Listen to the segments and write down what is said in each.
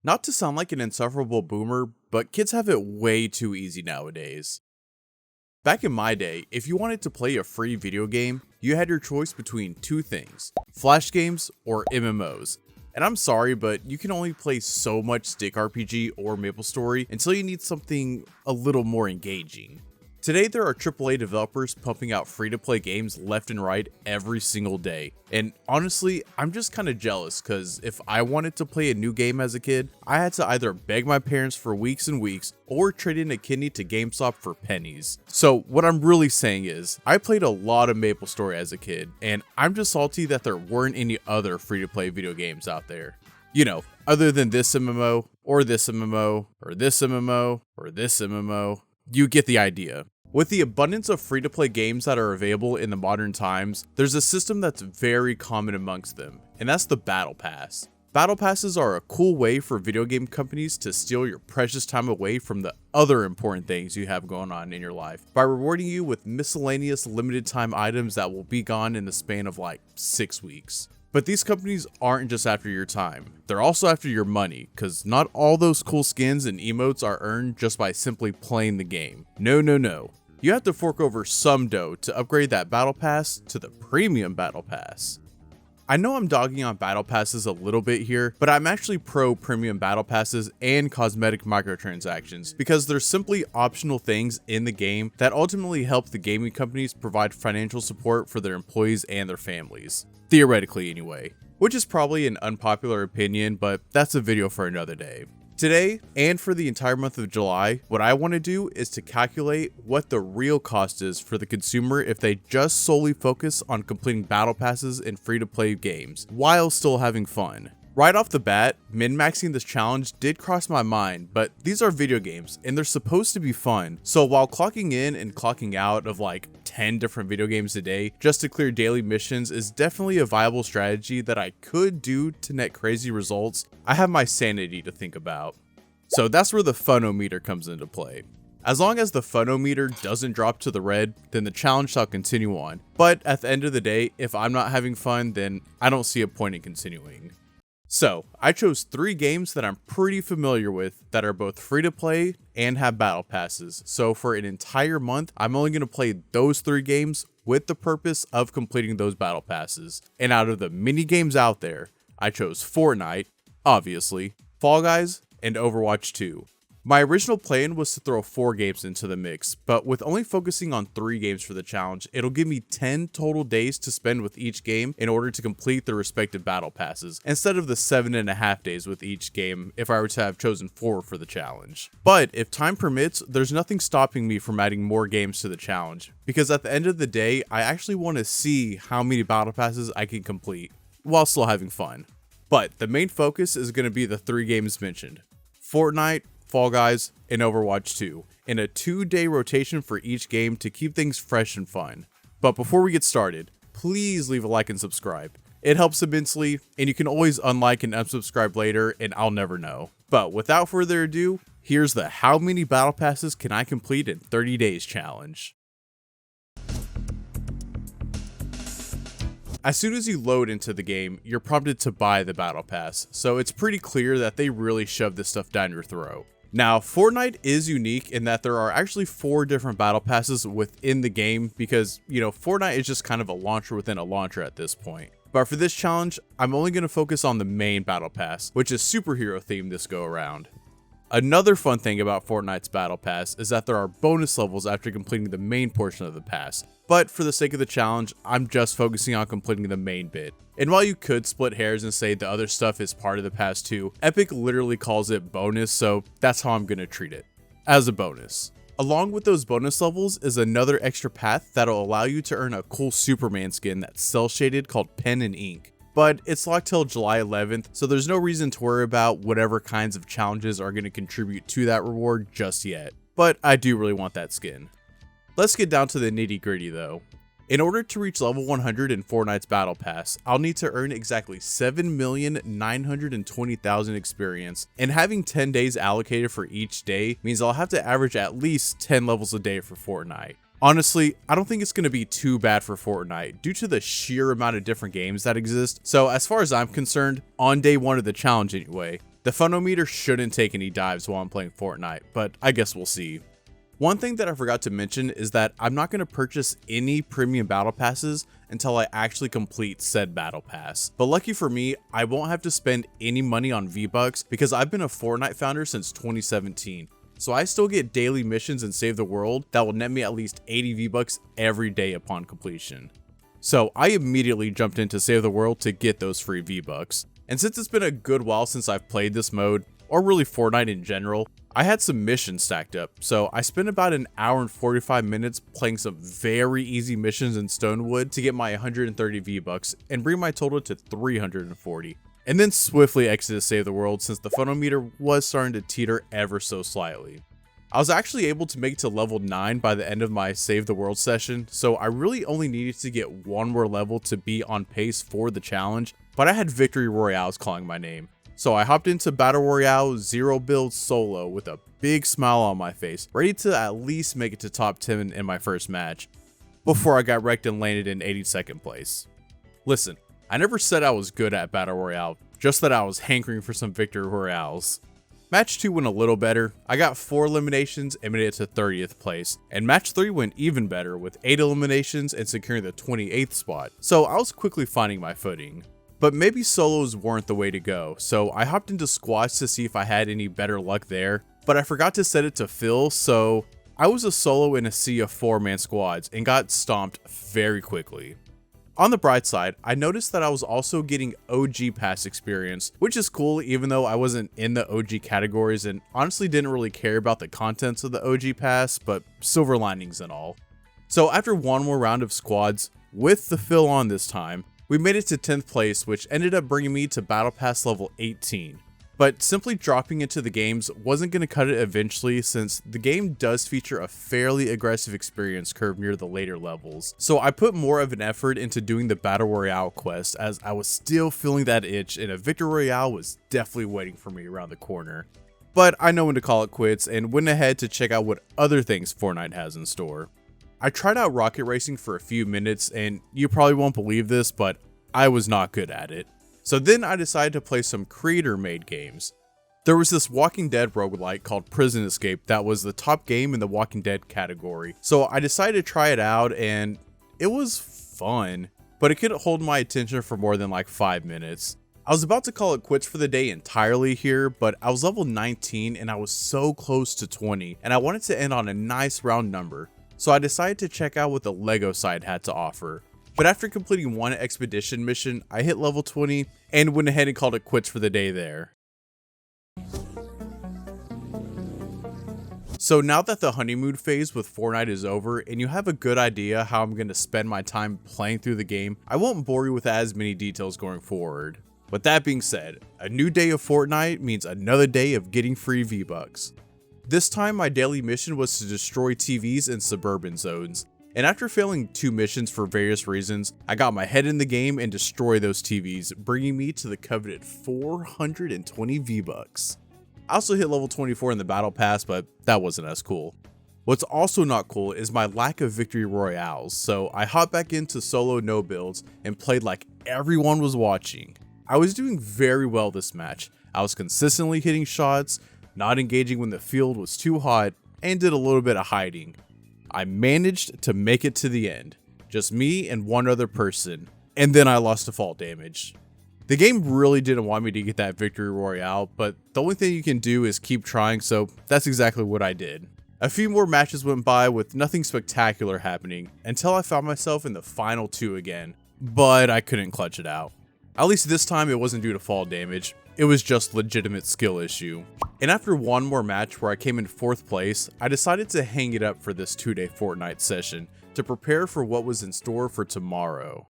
Not to sound like an insufferable boomer, but kids have it way too easy nowadays. Back in my day, if you wanted to play a free video game, you had your choice between two things, flash games or MMOs. And I'm sorry, but you can only play so much stick RPG or MapleStory until you need something a little more engaging. Today there are AAA developers pumping out free-to-play games left and right every single day. And honestly, I'm just kind of jealous because if I wanted to play a new game as a kid, I had to either beg my parents for weeks and weeks or trade in a kidney to GameStop for pennies. So what I'm really saying is, I played a lot of MapleStory as a kid, and I'm just salty that there weren't any other free-to-play video games out there. You know, other than this MMO, or this MMO, or this MMO, or this MMO, you get the idea. With the abundance of free-to-play games that are available in the modern times, there's a system that's very common amongst them, and that's the Battle Pass. Battle Passes are a cool way for video game companies to steal your precious time away from the other important things you have going on in your life by rewarding you with miscellaneous limited time items that will be gone in the span of like 6 weeks. But these companies aren't just after your time, they're also after your money, cause not all those cool skins and emotes are earned just by simply playing the game. No. You have to fork over some dough to upgrade that Battle Pass to the Premium Battle Pass. I know I'm dogging on Battle Passes a little bit here, but I'm actually pro Premium Battle Passes and cosmetic microtransactions because they're simply optional things in the game that ultimately help the gaming companies provide financial support for their employees and their families. Theoretically anyway, which is probably an unpopular opinion, but that's a video for another day. Today, and for the entire month of July, what I want to do is to calculate what the real cost is for the consumer if they just solely focus on completing battle passes in free-to-play games, while still having fun. Right off the bat, min-maxing this challenge did cross my mind, but these are video games, and they're supposed to be fun, so while clocking in and clocking out of like 10 different video games a day just to clear daily missions is definitely a viable strategy that I could do to net crazy results, I have my sanity to think about. So that's where the funometer comes into play. As long as the funometer doesn't drop to the red, then the challenge shall continue on, but at the end of the day, if I'm not having fun, then I don't see a point in continuing. So, I chose 3 games that I'm pretty familiar with that are both free to play and have battle passes. So for an entire month, I'm only going to play those 3 games with the purpose of completing those battle passes. And out of the many games out there, I chose Fortnite, obviously, Fall Guys, and Overwatch 2. My original plan was to throw 4 games into the mix, but with only focusing on 3 games for the challenge, it'll give me 10 total days to spend with each game in order to complete the respective battle passes, instead of the 7.5 days with each game if I were to have chosen 4 for the challenge. But if time permits, there's nothing stopping me from adding more games to the challenge, because at the end of the day, I actually want to see how many battle passes I can complete, while still having fun. But the main focus is going to be the 3 games mentioned: Fortnite, Fall Guys, and Overwatch 2, in a 2-day rotation for each game to keep things fresh and fun. But before we get started, please leave a like and subscribe. It helps immensely, and you can always unlike and unsubscribe later, and I'll never know. But without further ado, here's the how many battle passes can I complete in 30 days challenge. As soon as you load into the game, you're prompted to buy the battle pass, so it's pretty clear that they really shove this stuff down your throat. Now, Fortnite is unique in that there are actually 4 different battle passes within the game because, Fortnite is just kind of a launcher within a launcher at this point. But for this challenge, I'm only going to focus on the main battle pass, which is superhero themed this go around. Another fun thing about Fortnite's battle pass is that there are bonus levels after completing the main portion of the pass. But for the sake of the challenge, I'm just focusing on completing the main bit. And while you could split hairs and say the other stuff is part of the pass too, Epic literally calls it bonus, so that's how I'm gonna treat it, as a bonus. Along with those bonus levels is another extra path that'll allow you to earn a cool Superman skin that's cel shaded called Pen and Ink. But it's locked till July 11th, so there's no reason to worry about whatever kinds of challenges are going to contribute to that reward just yet. But I do really want that skin. Let's get down to the nitty gritty though. In order to reach level 100 in Fortnite's Battle Pass, I'll need to earn exactly 7,920,000 experience, and having 10 days allocated for each day means I'll have to average at least 10 levels a day for Fortnite. Honestly, I don't think it's going to be too bad for Fortnite due to the sheer amount of different games that exist, so as far as I'm concerned, on day 1 of the challenge anyway, The phonometer shouldn't take any dives while I'm playing Fortnite, but I guess we'll see. One thing that I forgot to mention is that I'm not going to purchase any premium battle passes until I actually complete said battle pass. But lucky for me, I won't have to spend any money on V-Bucks because I've been a Fortnite founder since 2017. So I still get daily missions in Save the World that will net me at least 80 V-Bucks every day upon completion. So I immediately jumped into Save the World to get those free V-Bucks. And since it's been a good while since I've played this mode, or really Fortnite in general, I had some missions stacked up, so I spent about an hour and 45 minutes playing some very easy missions in Stonewood to get my 130 V-Bucks and bring my total to 340, and then swiftly exited Save the World since the phonometer was starting to teeter ever so slightly. I was actually able to make it to level 9 by the end of my Save the World session, so I really only needed to get one more level to be on pace for the challenge, but I had Victory Royales calling my name. So I hopped into Battle Royale 0 build solo with a big smile on my face, ready to at least make it to top 10 in my first match, before I got wrecked and landed in 82nd place. Listen, I never said I was good at Battle Royale, just that I was hankering for some Victory Royales. Match 2 went a little better, I got 4 eliminations and made it to 30th place, and match 3 went even better with 8 eliminations and securing the 28th spot, so I was quickly finding my footing. But maybe solos weren't the way to go, so I hopped into squads to see if I had any better luck there, but I forgot to set it to fill, so I was a solo in a sea of 4-man squads and got stomped very quickly. On the bright side, I noticed that I was also getting OG pass experience, which is cool even though I wasn't in the OG categories and honestly didn't really care about the contents of the OG pass, but silver linings and all. So after one more round of squads, with the fill on this time, we made it to 10th place, which ended up bringing me to Battle Pass level 18. But simply dropping into the games wasn't going to cut it eventually since the game does feature a fairly aggressive experience curve near the later levels. So I put more of an effort into doing the Battle Royale quest as I was still feeling that itch and a Victory Royale was definitely waiting for me around the corner. But I know when to call it quits and went ahead to check out what other things Fortnite has in store. I tried out rocket racing for a few minutes and you probably won't believe this, but I was not good at it. So then I decided to play some creator made games. There was this Walking Dead roguelike called Prison Escape that was the top game in the Walking Dead category. So I decided to try it out and it was fun, but it couldn't hold my attention for more than like 5 minutes. I was about to call it quits for the day entirely here, but I was level 19 and I was so close to 20 and I wanted to end on a nice round number. So I decided to check out what the LEGO side had to offer. But after completing one expedition mission, I hit level 20 and went ahead and called it quits for the day there. So now that the honeymoon phase with Fortnite is over and you have a good idea how I'm going to spend my time playing through the game, I won't bore you with as many details going forward. But that being said, a new day of Fortnite means another day of getting free V-Bucks. This time my daily mission was to destroy TVs in suburban zones, and after failing 2 missions for various reasons, I got my head in the game and destroyed those TVs, bringing me to the coveted 420 V-Bucks. I also hit level 24 in the battle pass, but that wasn't as cool. What's also not cool is my lack of Victory Royales, so I hopped back into solo no builds and played like everyone was watching. I was doing very well this match. I was consistently hitting shots, not engaging when the field was too hot, and did a little bit of hiding. I managed to make it to the end, just me and one other person, and then I lost to fall damage. The game really didn't want me to get that Victory Royale, but the only thing you can do is keep trying, so that's exactly what I did. A few more matches went by with nothing spectacular happening, until I found myself in the final 2 again, but I couldn't clutch it out. At least this time it wasn't due to fall damage. It was just legitimate skill issue. And after one more match where I came in 4th place, I decided to hang it up for this 2-day Fortnite session to prepare for what was in store for tomorrow.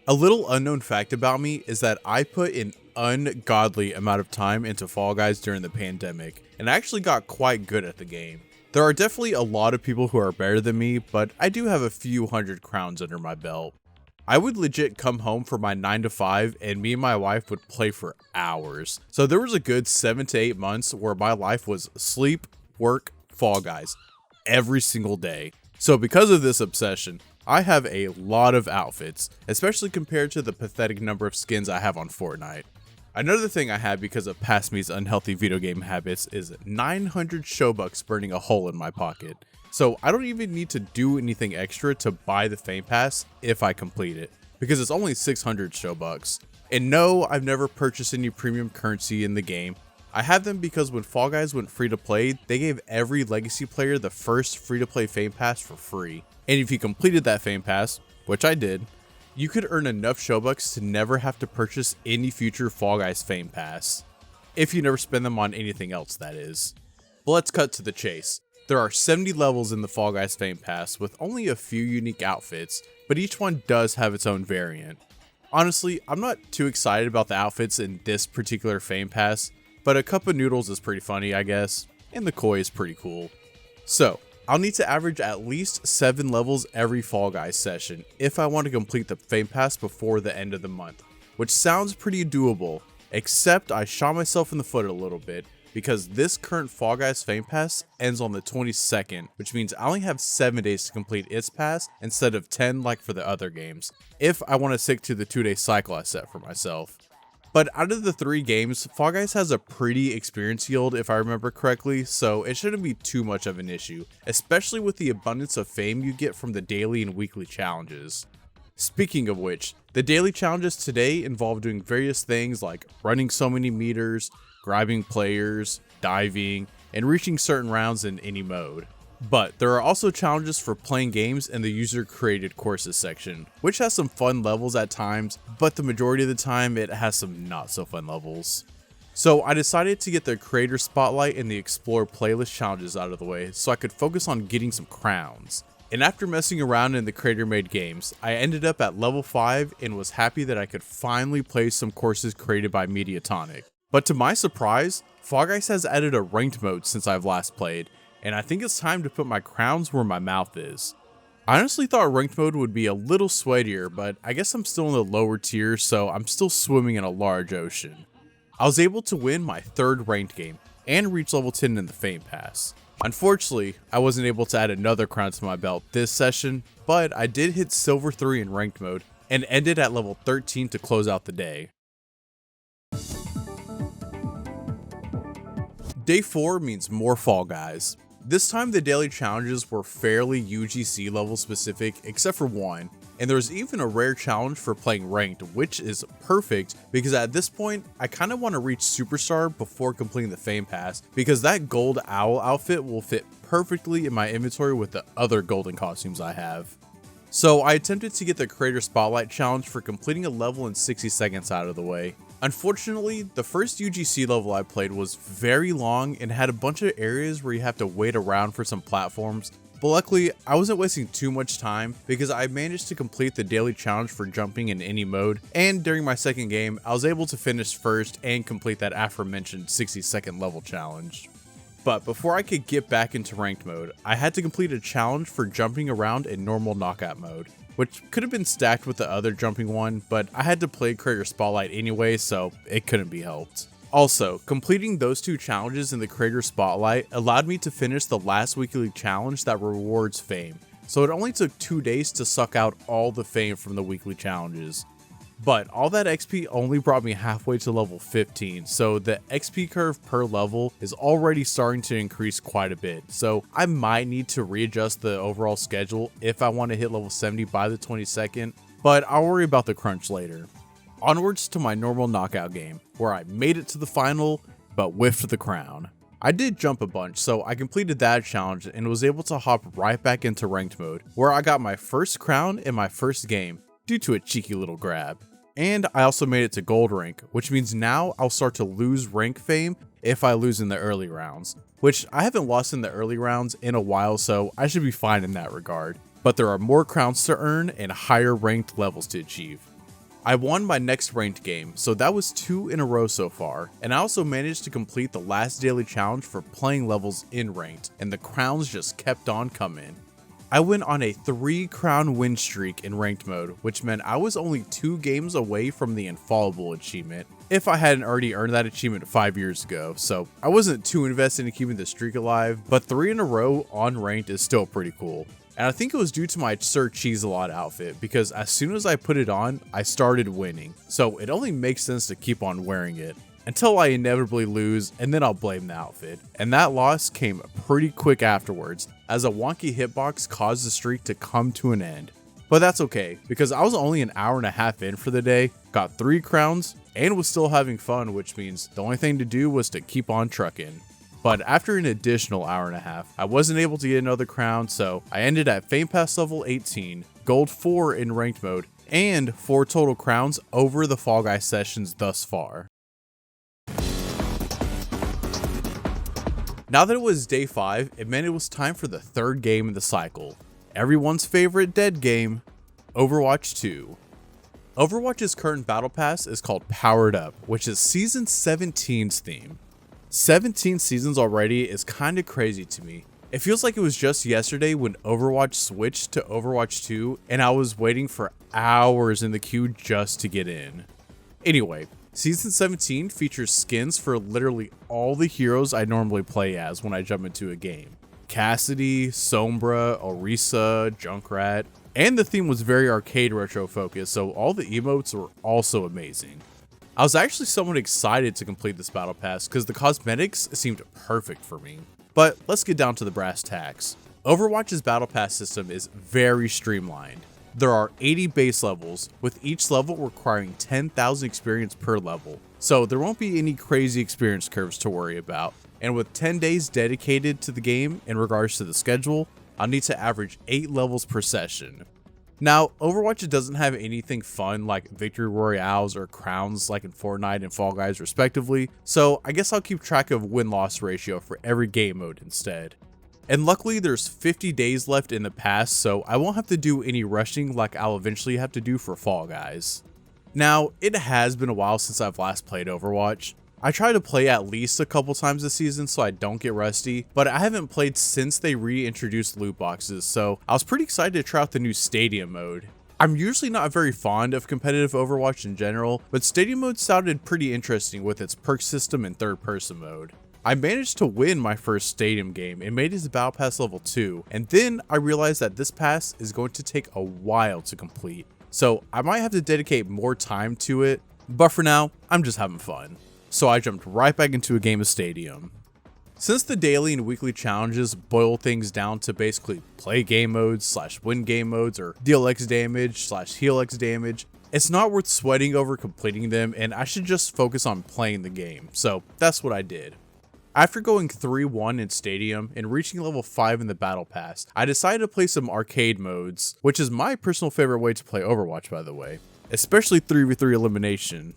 A little unknown fact about me is that I put an ungodly amount of time into Fall Guys during the pandemic, and I actually got quite good at the game. There are definitely a lot of people who are better than me, but I do have a few hundred crowns under my belt. I would legit come home for my 9 to 5 and me and my wife would play for hours. So there was a good 7 to 8 months where my life was sleep, work, Fall Guys every single day. So because of this obsession, I have a lot of outfits, especially compared to the pathetic number of skins I have on Fortnite. Another thing I have because of past me's unhealthy video game habits is 900 Showbucks burning a hole in my pocket. So I don't even need to do anything extra to buy the Fame Pass if I complete it, because it's only 600 Showbucks. And no, I've never purchased any premium currency in the game. I have them because when Fall Guys went free to play, they gave every Legacy player the first free to play Fame Pass for free. And if you completed that Fame Pass, which I did, you could earn enough Showbucks to never have to purchase any future Fall Guys Fame Pass. If you never spend them on anything else, that is. But let's cut to the chase. There are 70 levels in the Fall Guys Fame Pass with only a few unique outfits, but each one does have its own variant. Honestly, I'm not too excited about the outfits in this particular Fame Pass, but a cup of noodles is pretty funny, I guess, and the koi is pretty cool. So, I'll need to average at least 7 levels every Fall Guys session if I want to complete the Fame Pass before the end of the month, which sounds pretty doable, except I shot myself in the foot a little bit because this current Fall Guys Fame Pass ends on the 22nd, which means I only have 7 days to complete its pass instead of 10 like for the other games, if I want to stick to the 2-day cycle I set for myself. But out of the 3 games, Fall Guys has a pretty experience yield if I remember correctly, so it shouldn't be too much of an issue, especially with the abundance of fame you get from the daily and weekly challenges. Speaking of which, the daily challenges today involve doing various things like running so many meters, grabbing players, diving, and reaching certain rounds in any mode. But there are also challenges for playing games in the user created courses section, which has some fun levels at times, but the majority of the time it has some not so fun levels. So I decided to get the creator spotlight and the explore playlist challenges out of the way so I could focus on getting some crowns. And after messing around in the creator made games, I ended up at level 5 and was happy that I could finally play some courses created by Mediatonic. But to my surprise, Fall Guys has added a ranked mode since I've last played, and I think it's time to put my crowns where my mouth is. I honestly thought ranked mode would be a little sweatier, but I guess I'm still in the lower tier, so I'm still swimming in a large ocean. I was able to win my 3rd ranked game, and reach level 10 in the Fame Pass. Unfortunately, I wasn't able to add another crown to my belt this session, but I did hit silver 3 in ranked mode, and ended at level 13 to close out the day. Day 4 means more Fall Guys. This time the daily challenges were fairly UGC level specific except for one, and there was even a rare challenge for playing ranked, which is perfect because at this point I kind of want to reach Superstar before completing the Fame Pass because that gold owl outfit will fit perfectly in my inventory with the other golden costumes I have. So I attempted to get the Creator Spotlight challenge for completing a level in 60 seconds out of the way. Unfortunately, the first UGC level I played was very long and had a bunch of areas where you have to wait around for some platforms, but luckily I wasn't wasting too much time because I managed to complete the daily challenge for jumping in any mode, and during my second game I was able to finish first and complete that aforementioned 60-second level challenge. But before I could get back into ranked mode, I had to complete a challenge for jumping around in normal knockout mode, which could have been stacked with the other jumping one, but I had to play Creator Spotlight anyway, so it couldn't be helped. Also, completing those 2 challenges in the Creator Spotlight allowed me to finish the last weekly challenge that rewards fame, so it only took 2 days to suck out all the fame from the weekly challenges. But all that XP only brought me halfway to level 15, so the XP curve per level is already starting to increase quite a bit, so I might need to readjust the overall schedule if I want to hit level 70 by the 22nd, but I'll worry about the crunch later. Onwards to my normal knockout game, where I made it to the final, but whiffed the crown. I did jump a bunch, so I completed that challenge and was able to hop right back into ranked mode, where I got my first crown in my first game, due to a cheeky little grab. And I also made it to gold rank, which means now I'll start to lose rank fame if I lose in the early rounds, which I haven't lost in the early rounds in a while, so I should be fine in that regard. But there are more crowns to earn and higher ranked levels to achieve. I won my next ranked game, so that was 2 in a row so far, and I also managed to complete the last daily challenge for playing levels in ranked, and the crowns just kept on coming. I went on a 3 crown win streak in ranked mode, which meant I was only 2 games away from the infallible achievement, if I hadn't already earned that achievement 5 years ago, so I wasn't too invested in keeping the streak alive, but 3 in a row on ranked is still pretty cool. And I think it was due to my Sir Cheese-a-Lot outfit, because as soon as I put it on, I started winning. So it only makes sense to keep on wearing it until I inevitably lose, and then I'll blame the outfit. And that loss came pretty quick afterwards, as a wonky hitbox caused the streak to come to an end. But that's okay, because I was only an hour and a half in for the day, got 3 crowns, and was still having fun, which means the only thing to do was to keep on trucking. But after an additional hour and a half, I wasn't able to get another crown, so I ended at Fame Pass level 18, gold 4 in ranked mode, and 4 total crowns over the Fall Guys sessions thus far. Now that it was day 5, it meant it was time for the third game of the cycle. Everyone's favorite dead game, Overwatch 2. Overwatch's current battle pass is called Powered Up, which is Season 17's theme. 17 seasons already is kinda crazy to me. It feels like it was just yesterday when Overwatch switched to Overwatch 2 and I was waiting for hours in the queue just to get in. Anyway, Season 17 features skins for literally all the heroes I normally play as when I jump into a game. Cassidy, Sombra, Orisa, Junkrat, and the theme was very arcade retro focused, so all the emotes were also amazing. I was actually somewhat excited to complete this battle pass because the cosmetics seemed perfect for me. But let's get down to the brass tacks. Overwatch's battle pass system is very streamlined. There are 80 base levels, with each level requiring 10,000 experience per level, so there won't be any crazy experience curves to worry about. And with 10 days dedicated to the game in regards to the schedule, I'll need to average 8 levels per session. Now, Overwatch doesn't have anything fun like victory royales or crowns like in Fortnite and Fall Guys respectively, so I guess I'll keep track of win-loss ratio for every game mode instead. And luckily there's 50 days left in the pass, so I won't have to do any rushing like I'll eventually have to do for Fall Guys. Now, it has been a while since I've last played Overwatch. I try to play at least a couple times this season so I don't get rusty, but I haven't played since they reintroduced loot boxes, so I was pretty excited to try out the new Stadium mode. I'm usually not very fond of competitive Overwatch in general, but Stadium mode sounded pretty interesting with its perk system and third person mode. I managed to win my first Stadium game and made it to Battle Pass level 2, and then I realized that this pass is going to take a while to complete, so I might have to dedicate more time to it, but for now, I'm just having fun. So I jumped right back into a game of Stadium. Since the daily and weekly challenges boil things down to basically play game modes / win game modes or deal X damage / heal X damage, it's not worth sweating over completing them and I should just focus on playing the game, so that's what I did. After going 3-1 in Stadium and reaching level 5 in the Battle Pass, I decided to play some arcade modes, which is my personal favorite way to play Overwatch by the way, especially 3v3 elimination.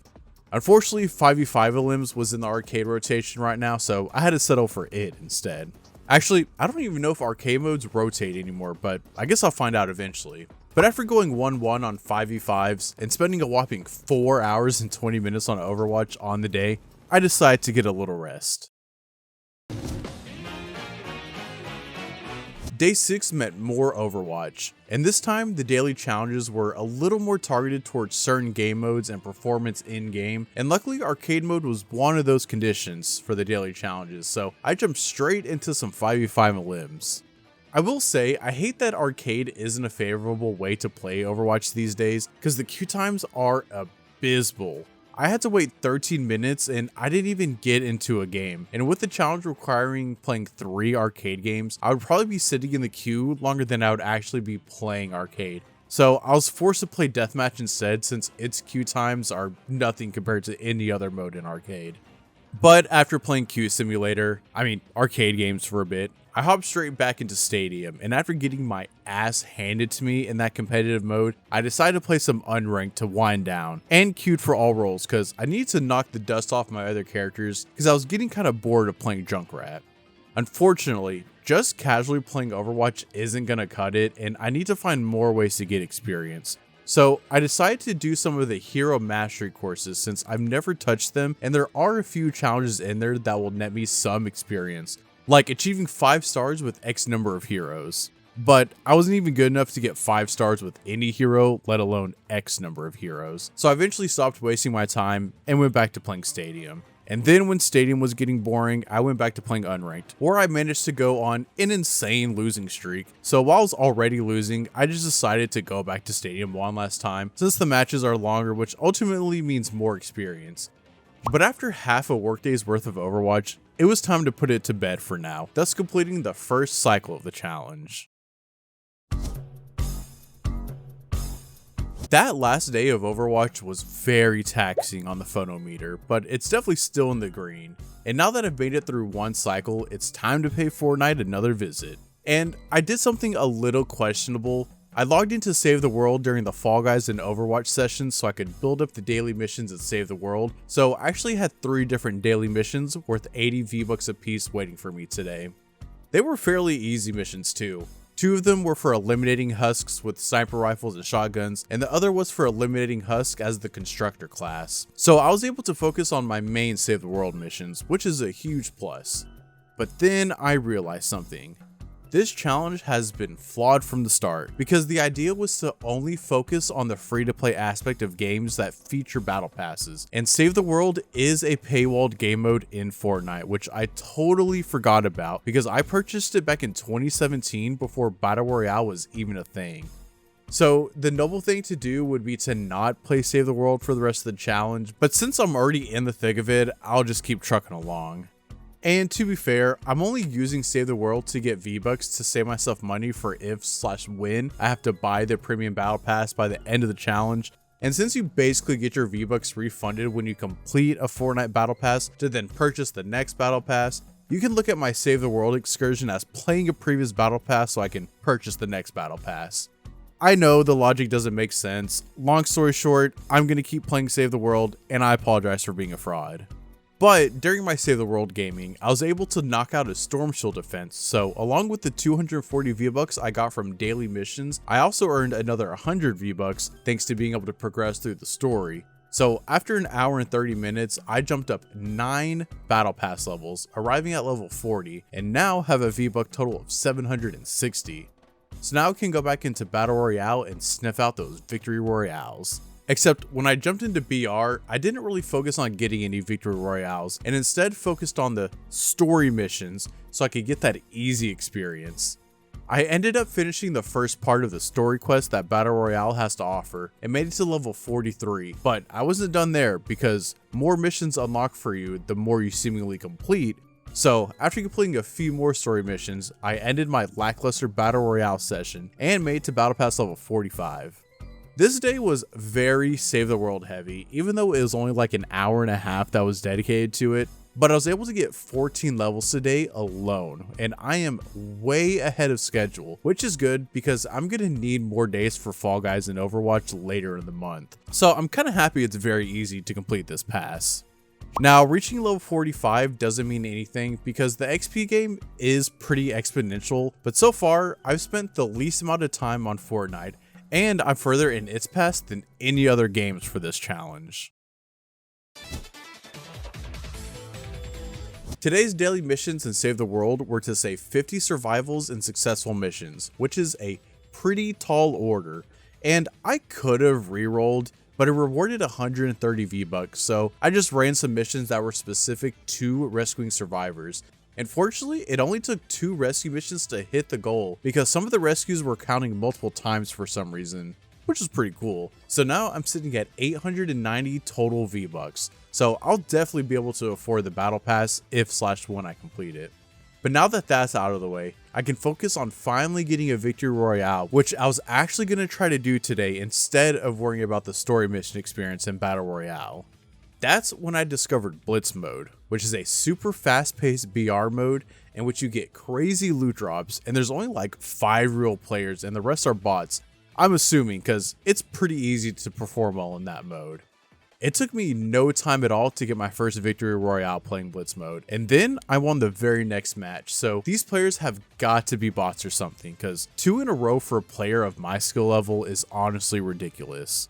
Unfortunately, 5v5 elims was in the arcade rotation right now, so I had to settle for it instead. Actually, I don't even know if arcade modes rotate anymore, but I guess I'll find out eventually. But after going 1-1 on 5v5s and spending a whopping 4 hours and 20 minutes on Overwatch on the day, I decided to get a little rest. Day 6 meant more Overwatch, and this time the daily challenges were a little more targeted towards certain game modes and performance in-game, and luckily arcade mode was one of those conditions for the daily challenges, so I jumped straight into some 5v5 elims. I will say, I hate that arcade isn't a favorable way to play Overwatch these days, because the queue times are abysmal. I had to wait 13 minutes and I didn't even get into a game. And with the challenge requiring playing 3 arcade games, I would probably be sitting in the queue longer than I would actually be playing arcade. So I was forced to play deathmatch instead since its queue times are nothing compared to any other mode in arcade. But after playing arcade games for a bit, I hopped straight back into Stadium, and after getting my ass handed to me in that competitive mode, I decided to play some unranked to wind down, and queued for all roles because I needed to knock the dust off my other characters because I was getting kind of bored of playing Junkrat. Unfortunately, just casually playing Overwatch isn't gonna cut it, and I need to find more ways to get experience. So I decided to do some of the hero mastery courses since I've never touched them, and there are a few challenges in there that will net me some experience, like achieving 5 stars with X number of heroes. But I wasn't even good enough to get 5 stars with any hero, let alone X number of heroes. So I eventually stopped wasting my time and went back to playing Stadium. And then when Stadium was getting boring, I went back to playing Unranked, where I managed to go on an insane losing streak. So while I was already losing, I just decided to go back to Stadium one last time, since the matches are longer, which ultimately means more experience. But after half a workday's worth of Overwatch, it was time to put it to bed for now, thus completing the first cycle of the challenge. That last day of Overwatch was very taxing on the phonometer, but it's definitely still in the green. And now that I've made it through one cycle, it's time to pay Fortnite another visit. And I did something a little questionable. I logged in to Save the World during the Fall Guys and Overwatch sessions so I could build up the daily missions at Save the World. So I actually had 3 different daily missions worth 80 V-Bucks apiece waiting for me today. They were fairly easy missions too. 2 of them were for eliminating husks with sniper rifles and shotguns, and the other was for eliminating husk as the constructor class. So I was able to focus on my main Save the World missions, which is a huge plus. But then I realized something. This challenge has been flawed from the start, because the idea was to only focus on the free-to-play aspect of games that feature battle passes, and Save the World is a paywalled game mode in Fortnite, which I totally forgot about because I purchased it back in 2017 before Battle Royale was even a thing. So the noble thing to do would be to not play Save the World for the rest of the challenge, but since I'm already in the thick of it, I'll just keep trucking along. And to be fair, I'm only using Save the World to get V-Bucks to save myself money for if/when I have to buy the premium battle pass by the end of the challenge. And since you basically get your V-Bucks refunded when you complete a Fortnite battle pass to then purchase the next battle pass, you can look at my Save the World excursion as playing a previous battle pass so I can purchase the next battle pass. I know the logic doesn't make sense. Long story short, I'm going to keep playing Save the World, and I apologize for being a fraud. But during my Save the World gaming, I was able to knock out a Storm Shield defense, so along with the 240 V-Bucks I got from daily missions, I also earned another 100 V-Bucks thanks to being able to progress through the story. So after an hour and 30 minutes, I jumped up 9 Battle Pass levels, arriving at level 40, and now have a V-Buck total of 760. So now I can go back into Battle Royale and sniff out those Victory Royales. Except when I jumped into BR, I didn't really focus on getting any Victory Royales and instead focused on the story missions so I could get that easy experience. I ended up finishing the first part of the story quest that Battle Royale has to offer and made it to level 43, but I wasn't done there because more missions unlock for you the more you seemingly complete. So after completing a few more story missions, I ended my lackluster Battle Royale session and made it to Battle Pass level 45. This day was very Save the World heavy, even though it was only like an hour and a half that was dedicated to it, but I was able to get 14 levels today alone, and I am way ahead of schedule, which is good because I'm going to need more days for Fall Guys and Overwatch later in the month. So I'm kind of happy it's very easy to complete this pass. Now, reaching level 45 doesn't mean anything because the XP game is pretty exponential, but so far, I've spent the least amount of time on Fortnite, and I'm further in its pass than any other games for this challenge. Today's daily missions in Save the World were to save 50 survivals and successful missions, which is a pretty tall order, and I could have re-rolled, but it rewarded 130 V-Bucks, so I just ran some missions that were specific to rescuing survivors. And fortunately, it only took 2 rescue missions to hit the goal because some of the rescues were counting multiple times for some reason, which is pretty cool. So now I'm sitting at 890 total V-Bucks, so I'll definitely be able to afford the battle pass if/when I complete it. But now that that's out of the way, I can focus on finally getting a Victory Royale, which I was actually going to try to do today instead of worrying about the story mission experience in Battle Royale. That's when I discovered Blitz mode, which is a super fast-paced BR mode in which you get crazy loot drops, and there's only like 5 real players and the rest are bots. I'm assuming because it's pretty easy to perform well in that mode. It took me no time at all to get my first Victory Royale playing Blitz mode, and then I won the very next match, so these players have got to be bots or something, because 2 in a row for a player of my skill level is honestly ridiculous.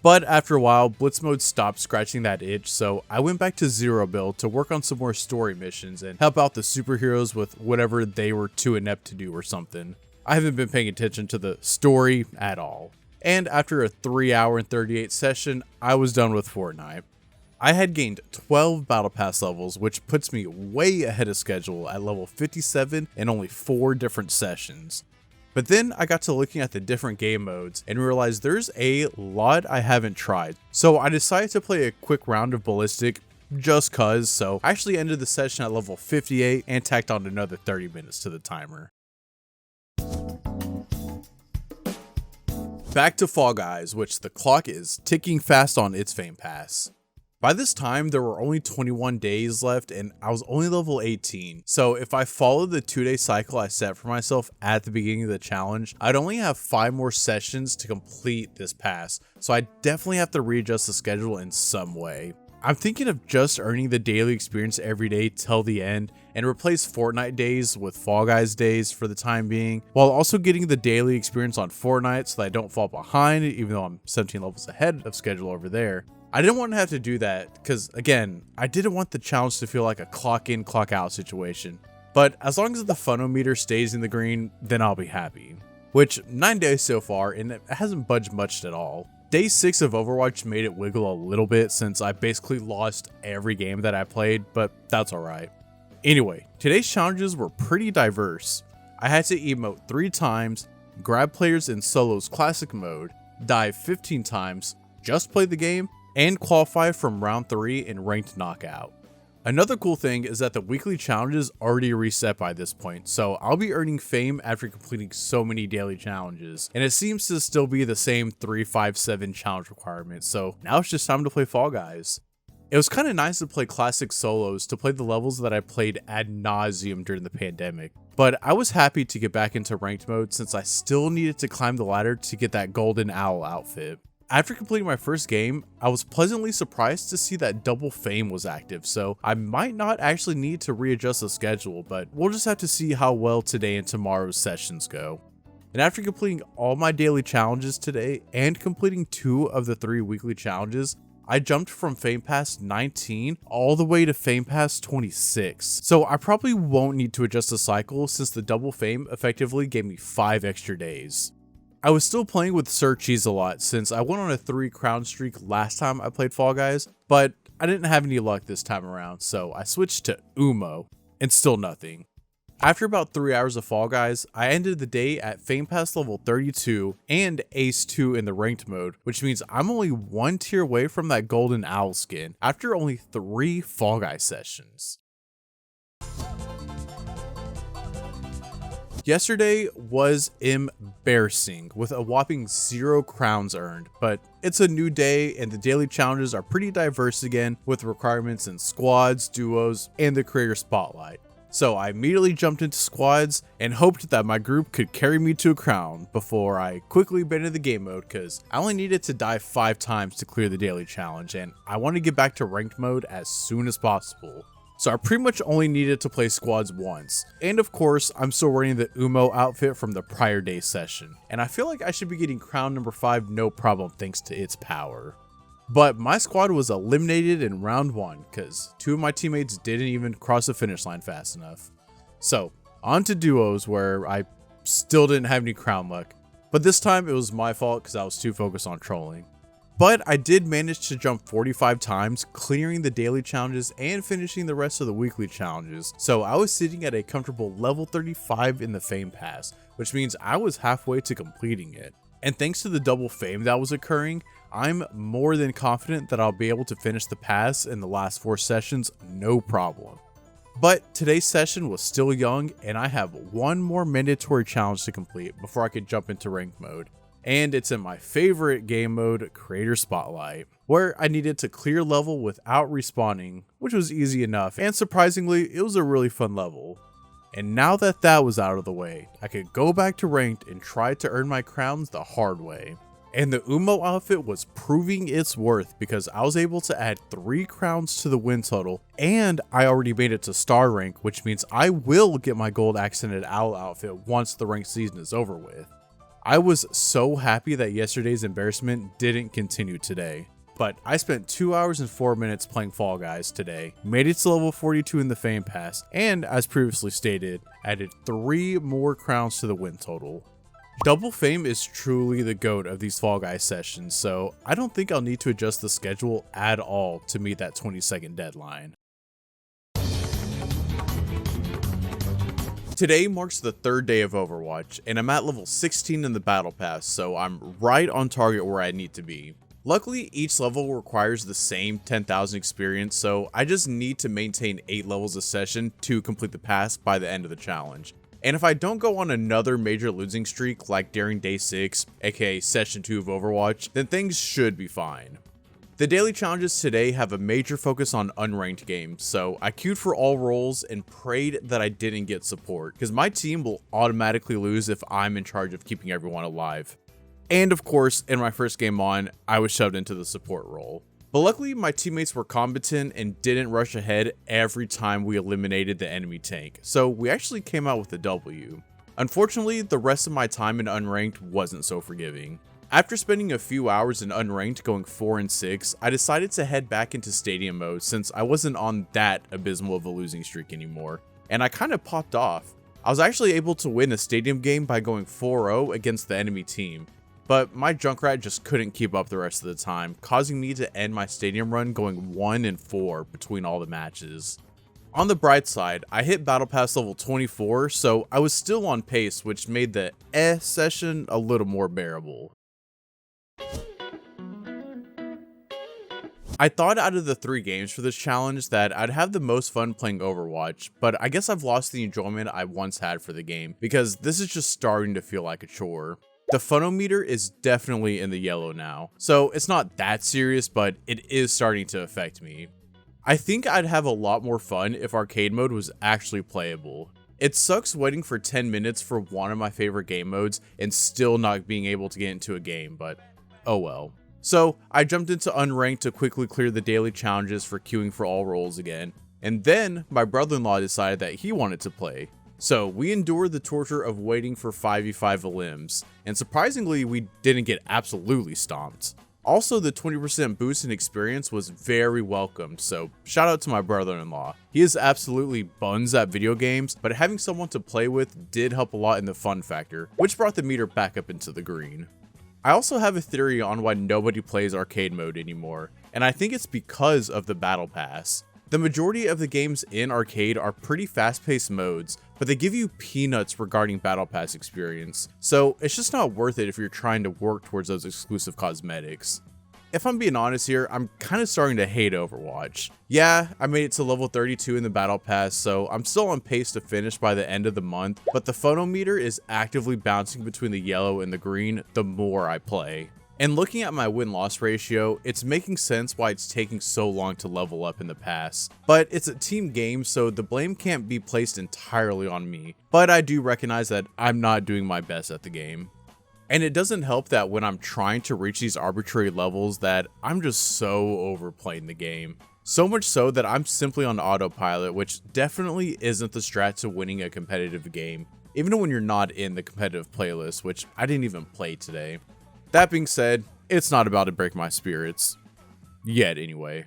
But after a while, Blitz mode stopped scratching that itch, so I went back to Zero build to work on some more story missions and help out the superheroes with whatever they were too inept to do or something. I haven't been paying attention to the story at all. And after a 3 hour and 38 session, I was done with Fortnite. I had gained 12 battle pass levels, which puts me way ahead of schedule at level 57 in only 4 different sessions. But then I got to looking at the different game modes and realized there's a lot I haven't tried. So I decided to play a quick round of ballistic just cuz, so I actually ended the session at level 58 and tacked on another 30 minutes to the timer. Back to Fall Guys, which the clock is ticking fast on its Fame Pass. By this time, there were only 21 days left and I was only level 18, so if I followed the 2-day cycle I set for myself at the beginning of the challenge, I'd only have 5 more sessions to complete this pass, so I definitely have to readjust the schedule in some way. I'm thinking of just earning the daily experience every day till the end and replace Fortnite days with Fall Guys days for the time being, while also getting the daily experience on Fortnite so that I don't fall behind even though I'm 17 levels ahead of schedule over there. I didn't want to have to do that because, again, I didn't want the challenge to feel like a clock in, clock out situation. But as long as the funometer stays in the green, then I'll be happy. Which, 9 days so far, and it hasn't budged much at all. Day 6 of Overwatch made it wiggle a little bit since I basically lost every game that I played, but that's alright. Anyway, today's challenges were pretty diverse. I had to emote 3 times, grab players in solos classic mode, dive 15 times, just play the game, and qualify from round 3 in ranked knockout. Another cool thing is that the weekly challenges already reset by this point, so I'll be earning fame after completing so many daily challenges, and it seems to still be the same 3, 5, 7 challenge requirements, so now it's just time to play Fall Guys. It was kind of nice to play classic solos to play the levels that I played ad nauseum during the pandemic, but I was happy to get back into ranked mode since I still needed to climb the ladder to get that golden owl outfit. After completing my first game, I was pleasantly surprised to see that double fame was active, so I might not actually need to readjust the schedule, but we'll just have to see how well today and tomorrow's sessions go. And after completing all my daily challenges today and completing 2 of the 3 weekly challenges, I jumped from Fame Pass 19 all the way to Fame Pass 26. So I probably won't need to adjust the cycle since the double fame effectively gave me 5 extra days. I was still playing with Sir Cheese a lot since I went on a 3 crown streak last time I played Fall Guys, but I didn't have any luck this time around, so I switched to Umo, and still nothing. After about 3 hours of Fall Guys, I ended the day at Fame Pass level 32 and Ace 2 in the ranked mode, which means I'm only 1 tier away from that golden owl skin after only 3 Fall Guys sessions. Yesterday was embarrassing with a whopping 0 crowns earned, but it's a new day and the daily challenges are pretty diverse again with requirements in squads, duos, and the creator spotlight. So I immediately jumped into squads and hoped that my group could carry me to a crown before I quickly bent into the game mode because I only needed to die 5 times to clear the daily challenge and I want to get back to ranked mode as soon as possible. So I pretty much only needed to play squads once. And of course, I'm still wearing the Umo outfit from the prior day session. And I feel like I should be getting crown number 5 no problem thanks to its power. But my squad was eliminated in round 1 because 2 of my teammates didn't even cross the finish line fast enough. So on to duos where I still didn't have any crown luck. But this time it was my fault because I was too focused on trolling. But I did manage to jump 45 times, clearing the daily challenges and finishing the rest of the weekly challenges. So I was sitting at a comfortable level 35 in the Fame Pass, which means I was halfway to completing it. And thanks to the double fame that was occurring, I'm more than confident that I'll be able to finish the pass in the last 4 sessions, no problem. But today's session was still young and I have 1 more mandatory challenge to complete before I could jump into ranked mode. And it's in my favorite game mode, Creator Spotlight, where I needed to clear level without respawning, which was easy enough, and surprisingly, it was a really fun level. And now that that was out of the way, I could go back to ranked and try to earn my crowns the hard way. And the Umo outfit was proving its worth because I was able to add 3 crowns to the win total, and I already made it to star rank, which means I will get my gold accented owl outfit once the ranked season is over with. I was so happy that yesterday's embarrassment didn't continue today. But I spent 2 hours and 4 minutes playing Fall Guys today, made it to level 42 in the Fame Pass, and as previously stated, added 3 more crowns to the win total. Double Fame is truly the GOAT of these Fall Guys sessions, so I don't think I'll need to adjust the schedule at all to meet that 20-second deadline. Today marks the third day of Overwatch, and I'm at level 16 in the Battle Pass, so I'm right on target where I need to be. Luckily, each level requires the same 10,000 experience, so I just need to maintain 8 levels a session to complete the pass by the end of the challenge. And if I don't go on another major losing streak like during day 6, aka session 2 of Overwatch, then things should be fine. The daily challenges today have a major focus on unranked games, so I queued for all roles and prayed that I didn't get support, because my team will automatically lose if I'm in charge of keeping everyone alive. And of course, in my first game on, I was shoved into the support role. But luckily, my teammates were competent and didn't rush ahead every time we eliminated the enemy tank, so we actually came out with a W. Unfortunately, the rest of my time in unranked wasn't so forgiving. After spending a few hours in unranked going 4 and 6, I decided to head back into stadium mode since I wasn't on that abysmal of a losing streak anymore, and I kinda popped off. I was actually able to win a stadium game by going 4-0 against the enemy team, but my Junkrat just couldn't keep up the rest of the time, causing me to end my stadium run going 1 and 4 between all the matches. On the bright side, I hit Battle Pass level 24, so I was still on pace, which made the session a little more bearable. I thought out of the 3 games for this challenge that I'd have the most fun playing Overwatch, but I guess I've lost the enjoyment I once had for the game, because this is just starting to feel like a chore. The funometer is definitely in the yellow now, so it's not that serious, but it is starting to affect me. I think I'd have a lot more fun if arcade mode was actually playable. It sucks waiting for 10 minutes for one of my favorite game modes and still not being able to get into a game, but oh well. So I jumped into unranked to quickly clear the daily challenges for queuing for all roles again, and then my brother-in-law decided that he wanted to play. So we endured the torture of waiting for 5v5 elims, and surprisingly we didn't get absolutely stomped. Also, the 20% boost in experience was very welcomed, so shout out to my brother-in-law. He is absolutely buns at video games, but having someone to play with did help a lot in the fun factor, which brought the meter back up into the green. I also have a theory on why nobody plays arcade mode anymore, and I think it's because of the Battle Pass. The majority of the games in arcade are pretty fast-paced modes, but they give you peanuts regarding Battle Pass experience, so it's just not worth it if you're trying to work towards those exclusive cosmetics. If I'm being honest here, I'm kind of starting to hate Overwatch. Yeah, I made it to level 32 in the Battle Pass, so I'm still on pace to finish by the end of the month, but the phonometer is actively bouncing between the yellow and the green the more I play. And looking at my win-loss ratio, it's making sense why it's taking so long to level up in the pass. But it's a team game, so the blame can't be placed entirely on me, but I do recognize that I'm not doing my best at the game. And it doesn't help that when I'm trying to reach these arbitrary levels that I'm just so overplaying the game. So much so that I'm simply on autopilot, which definitely isn't the strat to winning a competitive game, even when you're not in the competitive playlist, which I didn't even play today. That being said, it's not about to break my spirits. Yet, anyway.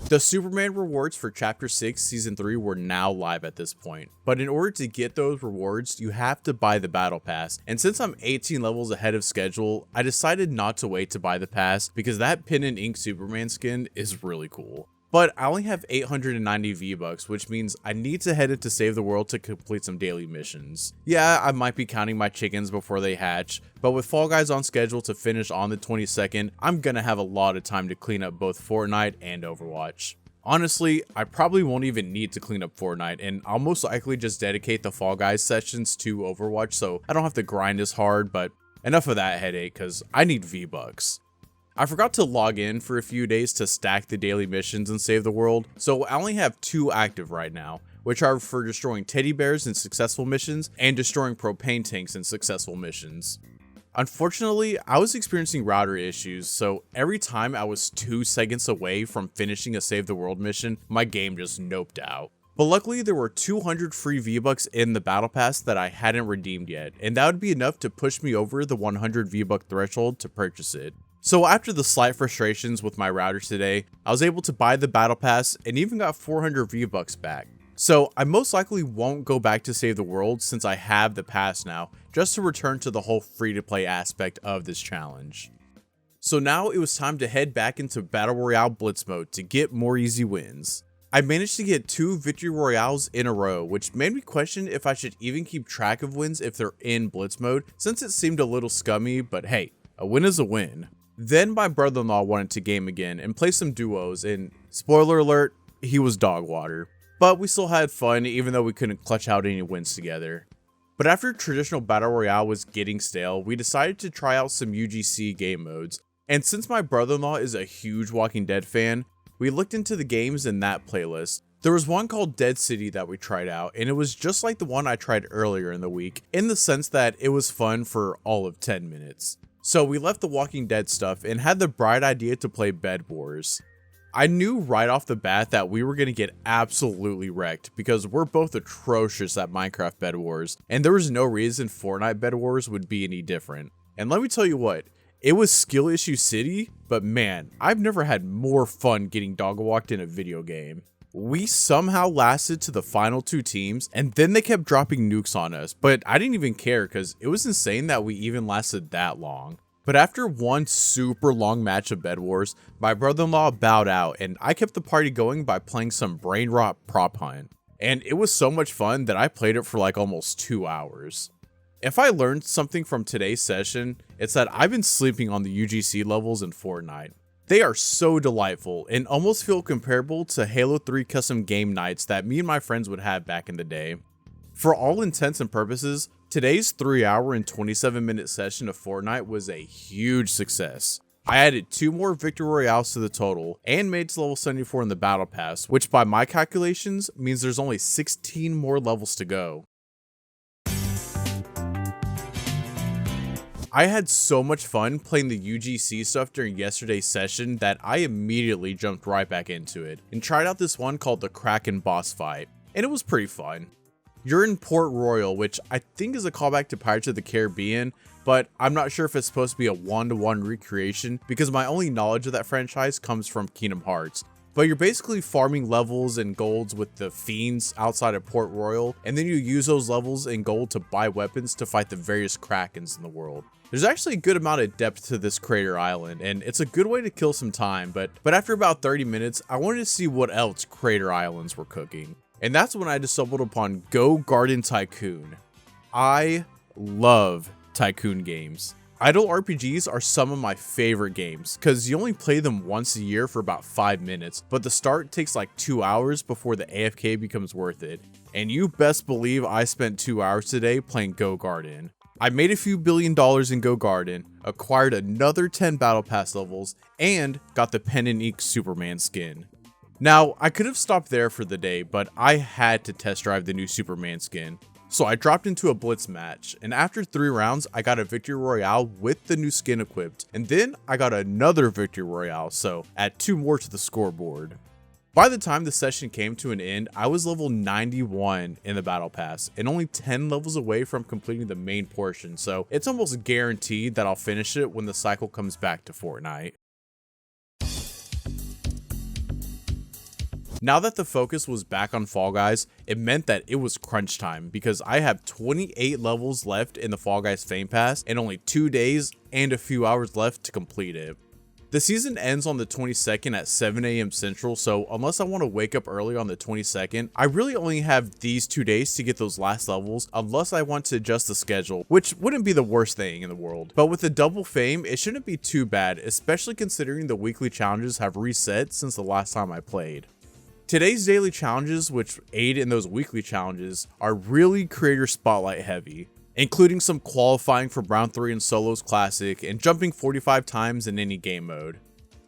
The Superman rewards for Chapter 6 Season 3 were now live at this point, but in order to get those rewards, you have to buy the Battle Pass, and since I'm 18 levels ahead of schedule, I decided not to wait to buy the pass because that pen and ink Superman skin is really cool. But I only have 890 V-Bucks, which means I need to head into Save the World to complete some daily missions. Yeah, I might be counting my chickens before they hatch, but with Fall Guys on schedule to finish on the 22nd, I'm gonna have a lot of time to clean up both Fortnite and Overwatch. Honestly, I probably won't even need to clean up Fortnite, and I'll most likely just dedicate the Fall Guys sessions to Overwatch so I don't have to grind as hard, but enough of that headache, cause I need V-Bucks. I forgot to log in for a few days to stack the daily missions and save the world, so I only have 2 active right now, which are for destroying teddy bears in successful missions and destroying propane tanks in successful missions. Unfortunately, I was experiencing router issues, so every time I was 2 seconds away from finishing a save the world mission, my game just noped out. But luckily there were 200 free V-Bucks in the Battle Pass that I hadn't redeemed yet, and that would be enough to push me over the 100 V-Buck threshold to purchase it. So after the slight frustrations with my router today, I was able to buy the Battle Pass and even got 400 V-Bucks back. So I most likely won't go back to save the world since I have the pass now, just to return to the whole free to play aspect of this challenge. So now it was time to head back into Battle Royale Blitz mode to get more easy wins. I managed to get 2 Victory Royales in a row, which made me question if I should even keep track of wins if they're in Blitz mode, since it seemed a little scummy, but hey, a win is a win. Then my brother-in-law wanted to game again and play some duos, and spoiler alert, he was dog water. But we still had fun even though we couldn't clutch out any wins together. But after traditional Battle Royale was getting stale, we decided to try out some UGC game modes. And since my brother-in-law is a huge Walking Dead fan, we looked into the games in that playlist. There was one called Dead City that we tried out, and it was just like the one I tried earlier in the week, in the sense that it was fun for all of 10 minutes. So we left the Walking Dead stuff and had the bright idea to play Bed Wars. I knew right off the bat that we were going to get absolutely wrecked because we're both atrocious at Minecraft Bed Wars, and there was no reason Fortnite Bed Wars would be any different. And let me tell you what, it was skill issue city, but man, I've never had more fun getting dog walked in a video game. We somehow lasted to the final 2 teams, and then they kept dropping nukes on us, but I didn't even care because it was insane that we even lasted that long. But after one super long match of Bed Wars, my brother-in-law bowed out, and I kept the party going by playing some Brain Rot Prop Hunt. And it was so much fun that I played it for like almost 2 hours. If I learned something from today's session, it's that I've been sleeping on the UGC levels in Fortnite. They are so delightful and almost feel comparable to Halo 3 custom game nights that me and my friends would have back in the day. For all intents and purposes, today's 3-hour and 27-minute session of Fortnite was a huge success. I added 2 more Victory Royales to the total and made to level 74 in the Battle Pass, which by my calculations means there's only 16 more levels to go. I had so much fun playing the UGC stuff during yesterday's session that I immediately jumped right back into it and tried out this one called the Kraken boss fight, and it was pretty fun. You're in Port Royal, which I think is a callback to Pirates of the Caribbean, but I'm not sure if it's supposed to be a one-to-one recreation because my only knowledge of that franchise comes from Kingdom Hearts. But you're basically farming levels and golds with the fiends outside of Port Royal, and then you use those levels and gold to buy weapons to fight the various Krakens in the world. There's actually a good amount of depth to this crater island, and it's a good way to kill some time, but after about 30 minutes, I wanted to see what else crater islands were cooking. And that's when I just stumbled upon Go Garden Tycoon. I love tycoon games. Idle RPGs are some of my favorite games, because you only play them once a year for about 5 minutes, but the start takes like 2 hours before the AFK becomes worth it. And you best believe I spent 2 hours today playing Go Garden. I made a few $1 billion in Go Garden, acquired another 10 Battle Pass levels, and got the Pen and Ink Superman skin. Now, I could have stopped there for the day, but I had to test drive the new Superman skin. So I dropped into a Blitz match, and after 3 rounds, I got a Victory Royale with the new skin equipped, and then I got another Victory Royale, so add 2 more to the scoreboard. By the time the session came to an end, I was level 91 in the Battle Pass, and only 10 levels away from completing the main portion, so it's almost guaranteed that I'll finish it when the cycle comes back to Fortnite. Now that the focus was back on Fall Guys, it meant that it was crunch time because I have 28 levels left in the Fall Guys Fame Pass and only 2 days and a few hours left to complete it. The season ends on the 22nd at 7 AM Central, so unless I want to wake up early on the 22nd, I really only have these 2 days to get those last levels unless I want to adjust the schedule, which wouldn't be the worst thing in the world. But with the double fame, it shouldn't be too bad, especially considering the weekly challenges have reset since the last time I played. Today's daily challenges, which aid in those weekly challenges, are really creator spotlight heavy, including some qualifying for round 3 in Solos Classic and jumping 45 times in any game mode.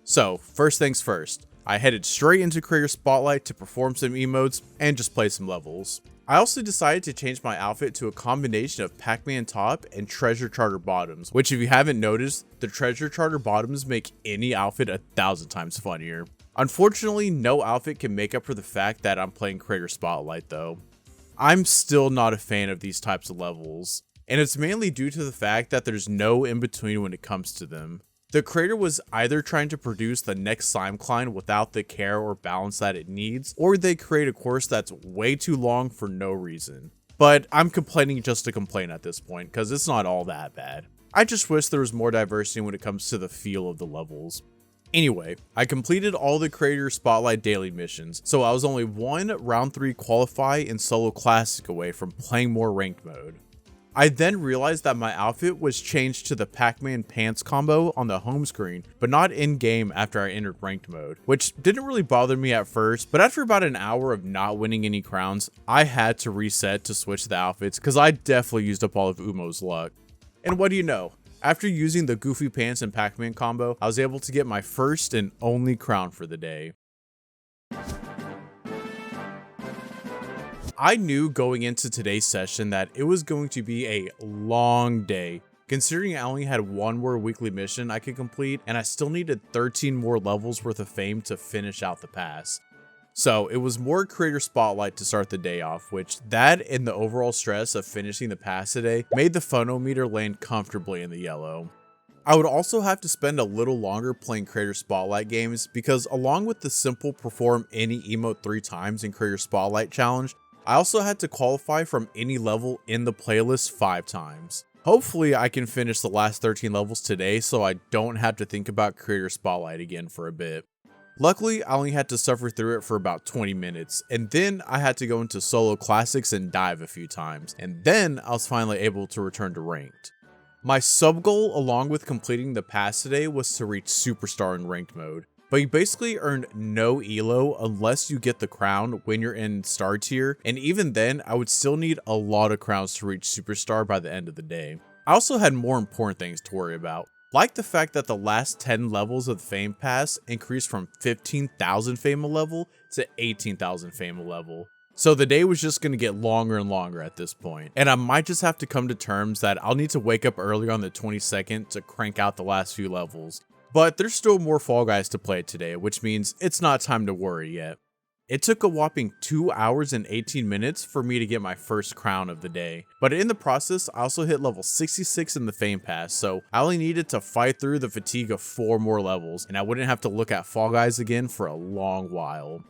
So, first things first, I headed straight into Creator Spotlight to perform some emotes and just play some levels. I also decided to change my outfit to a combination of Pac-Man top and Treasure Charter bottoms, which if you haven't noticed, the Treasure Charter bottoms make any outfit 1,000 times funnier. Unfortunately, no outfit can make up for the fact that I'm playing Creator Spotlight though. I'm still not a fan of these types of levels, and it's mainly due to the fact that there's no in-between when it comes to them. The creator was either trying to produce the next slime climb without the care or balance that it needs, or they create a course that's way too long for no reason. But I'm complaining just to complain at this point, because it's not all that bad. I just wish there was more diversity when it comes to the feel of the levels. Anyway, I completed all the creator spotlight daily missions, so I was only one round 3 qualify and solo classic away from playing more ranked mode. I then realized that my outfit was changed to the Pac-Man pants combo on the home screen, but not in-game after I entered ranked mode, which didn't really bother me at first, but after about an hour of not winning any crowns, I had to reset to switch the outfits because I definitely used up all of Umo's luck. And what do you know? After using the Goofy Pants and Pac-Man combo, I was able to get my first and only crown for the day. I knew going into today's session that it was going to be a long day, considering I only had one more weekly mission I could complete and I still needed 13 more levels worth of fame to finish out the pass. So it was more creator spotlight to start the day off, which that and the overall stress of finishing the pass today made the phonometer land comfortably in the yellow. I would also have to spend a little longer playing creator spotlight games because along with the simple perform any emote 3 times in creator spotlight challenge, I also had to qualify from any level in the playlist 5 times. Hopefully I can finish the last 13 levels today so I don't have to think about creator spotlight again for a bit. Luckily, I only had to suffer through it for about 20 minutes, and then I had to go into solo classics and dive a few times, and then I was finally able to return to ranked. My sub goal along with completing the pass today was to reach superstar in ranked mode. But you basically earned no elo unless you get the crown when you're in star tier, and even then I would still need a lot of crowns to reach superstar by the end of the day. I also had more important things to worry about, like the fact that the last 10 levels of the fame pass increased from 15,000 fame a level to 18,000 fame a level. So the day was just going to get longer and longer at this point, and I might just have to come to terms that I'll need to wake up early on the 22nd to crank out the last few levels. But there's still more Fall Guys to play today, which means it's not time to worry yet. It took a whopping 2 hours and 18 minutes for me to get my first crown of the day, but in the process I also hit level 66 in the Fame Pass, so I only needed to fight through the fatigue of 4 more levels, and I wouldn't have to look at Fall Guys again for a long while.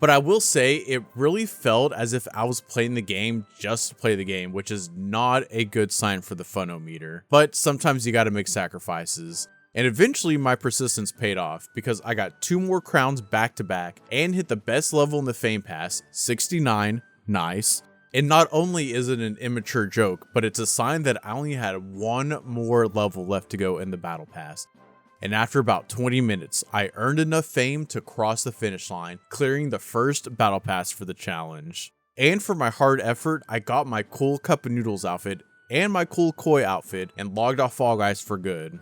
But I will say, it really felt as if I was playing the game just to play the game, which is not a good sign for the phonometer, but sometimes you gotta make sacrifices. And eventually my persistence paid off because I got 2 more crowns back to back and hit the best level in the Fame Pass, 69, nice. And not only is it an immature joke, but it's a sign that I only had 1 more level left to go in the Battle Pass. And after about 20 minutes, I earned enough fame to cross the finish line, clearing the first Battle Pass for the challenge. And for my hard effort, I got my cool Cup of Noodles outfit and my cool Koi outfit and logged off Fall Guys for good.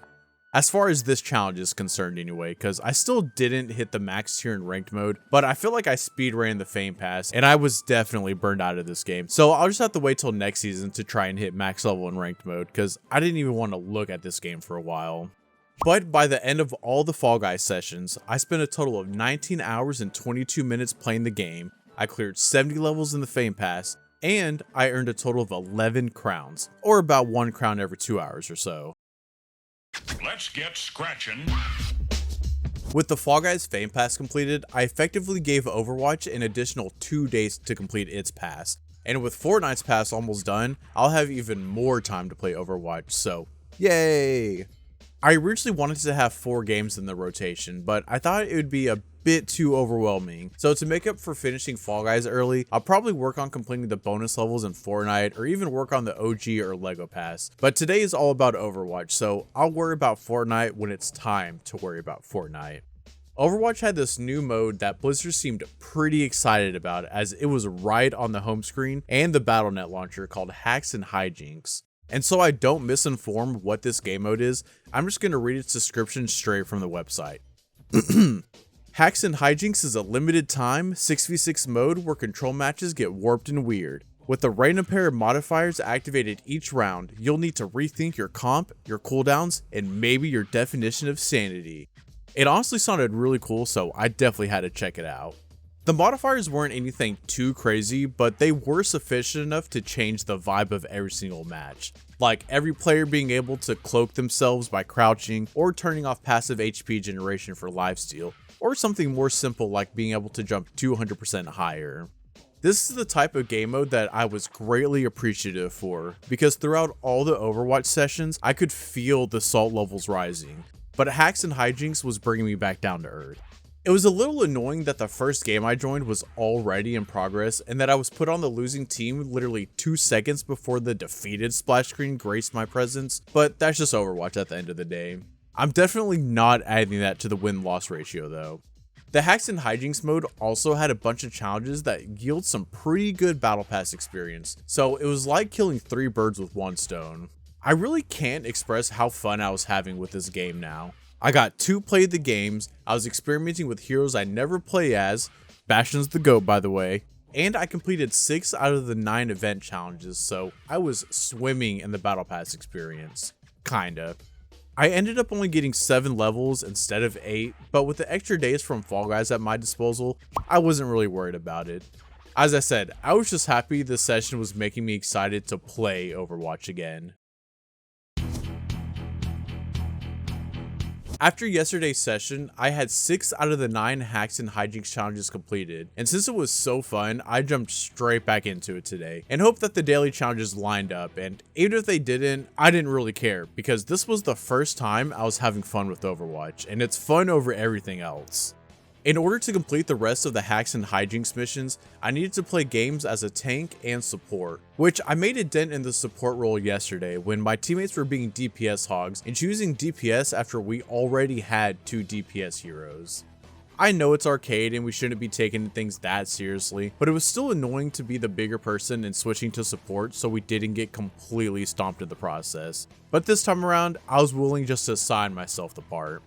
As far as this challenge is concerned anyway, because I still didn't hit the max tier in ranked mode, but I feel like I speedran the Fame Pass, and I was definitely burned out of this game. So I'll just have to wait till next season to try and hit max level in ranked mode, because I didn't even want to look at this game for a while. But by the end of all the Fall Guys sessions, I spent a total of 19 hours and 22 minutes playing the game, I cleared 70 levels in the Fame Pass, and I earned a total of 11 crowns, or about 1 crown every 2 hours or so. Let's get scratching. With the Fall Guys Fame Pass completed, I effectively gave Overwatch an additional 2 days to complete its pass. And with Fortnite's pass almost done, I'll have even more time to play Overwatch, so yay! I originally wanted to have 4 games in the rotation, but I thought it would be a bit too overwhelming. So to make up for finishing Fall Guys early, I'll probably work on completing the bonus levels in Fortnite or even work on the OG or Lego Pass. But today is all about Overwatch, so I'll worry about Fortnite when it's time to worry about Fortnite. Overwatch had this new mode that Blizzard seemed pretty excited about as it was right on the home screen and the Battle.net launcher called Hacks and Hijinks. And so I don't misinform what this game mode is, I'm just going to read its description straight from the website. Hacks and Hijinks is a limited time 6v6 mode where control matches get warped and weird. With a random pair of modifiers activated each round, you'll need to rethink your comp, your cooldowns, and maybe your definition of sanity. It honestly sounded really cool, so I definitely had to check it out. The modifiers weren't anything too crazy, but they were sufficient enough to change the vibe of every single match. like every player being able to cloak themselves by crouching or turning off passive HP generation for lifesteal, or something more simple like being able to jump 200% higher. This is the type of game mode that I was greatly appreciative for, because throughout all the Overwatch sessions, I could feel the salt levels rising, but hacks and hijinks was bringing me back down to earth. It was a little annoying that the first game I joined was already in progress and that I was put on the losing team literally 2 seconds before the defeated splash screen graced my presence, but that's just Overwatch at the end of the day. I'm definitely not adding that to the win-loss ratio though. The hacks and hijinks mode also had a bunch of challenges that yield some pretty good battle pass experience, so it was like killing 3 birds with 1 stone. I really can't express how fun I was having with this game now. I got to play the games, I was experimenting with heroes I never play as, Bastion's the GOAT by the way, and I completed 6 out of the 9 event challenges, so I was swimming in the battle pass experience. Kinda. I ended up only getting 7 levels instead of 8, but with the extra days from Fall Guys at my disposal, I wasn't really worried about it. As I said, I was just happy this session was making me excited to play Overwatch again. After yesterday's session, I had 6 out of the 9 hacks and hijinks challenges completed, and since it was so fun, I jumped straight back into it today, and hoped that the daily challenges lined up, and even if they didn't, I didn't really care, because this was the first time I was having fun with Overwatch, and it's fun over everything else. In order to complete the rest of the hacks and hijinks missions, I needed to play games as a tank and support, which I made a dent in the support role yesterday when my teammates were being DPS hogs and choosing DPS after we already had 2 DPS heroes. I know it's arcade and we shouldn't be taking things that seriously, but it was still annoying to be the bigger person and switching to support so we didn't get completely stomped in the process. But this time around, I was willing just to assign myself the part.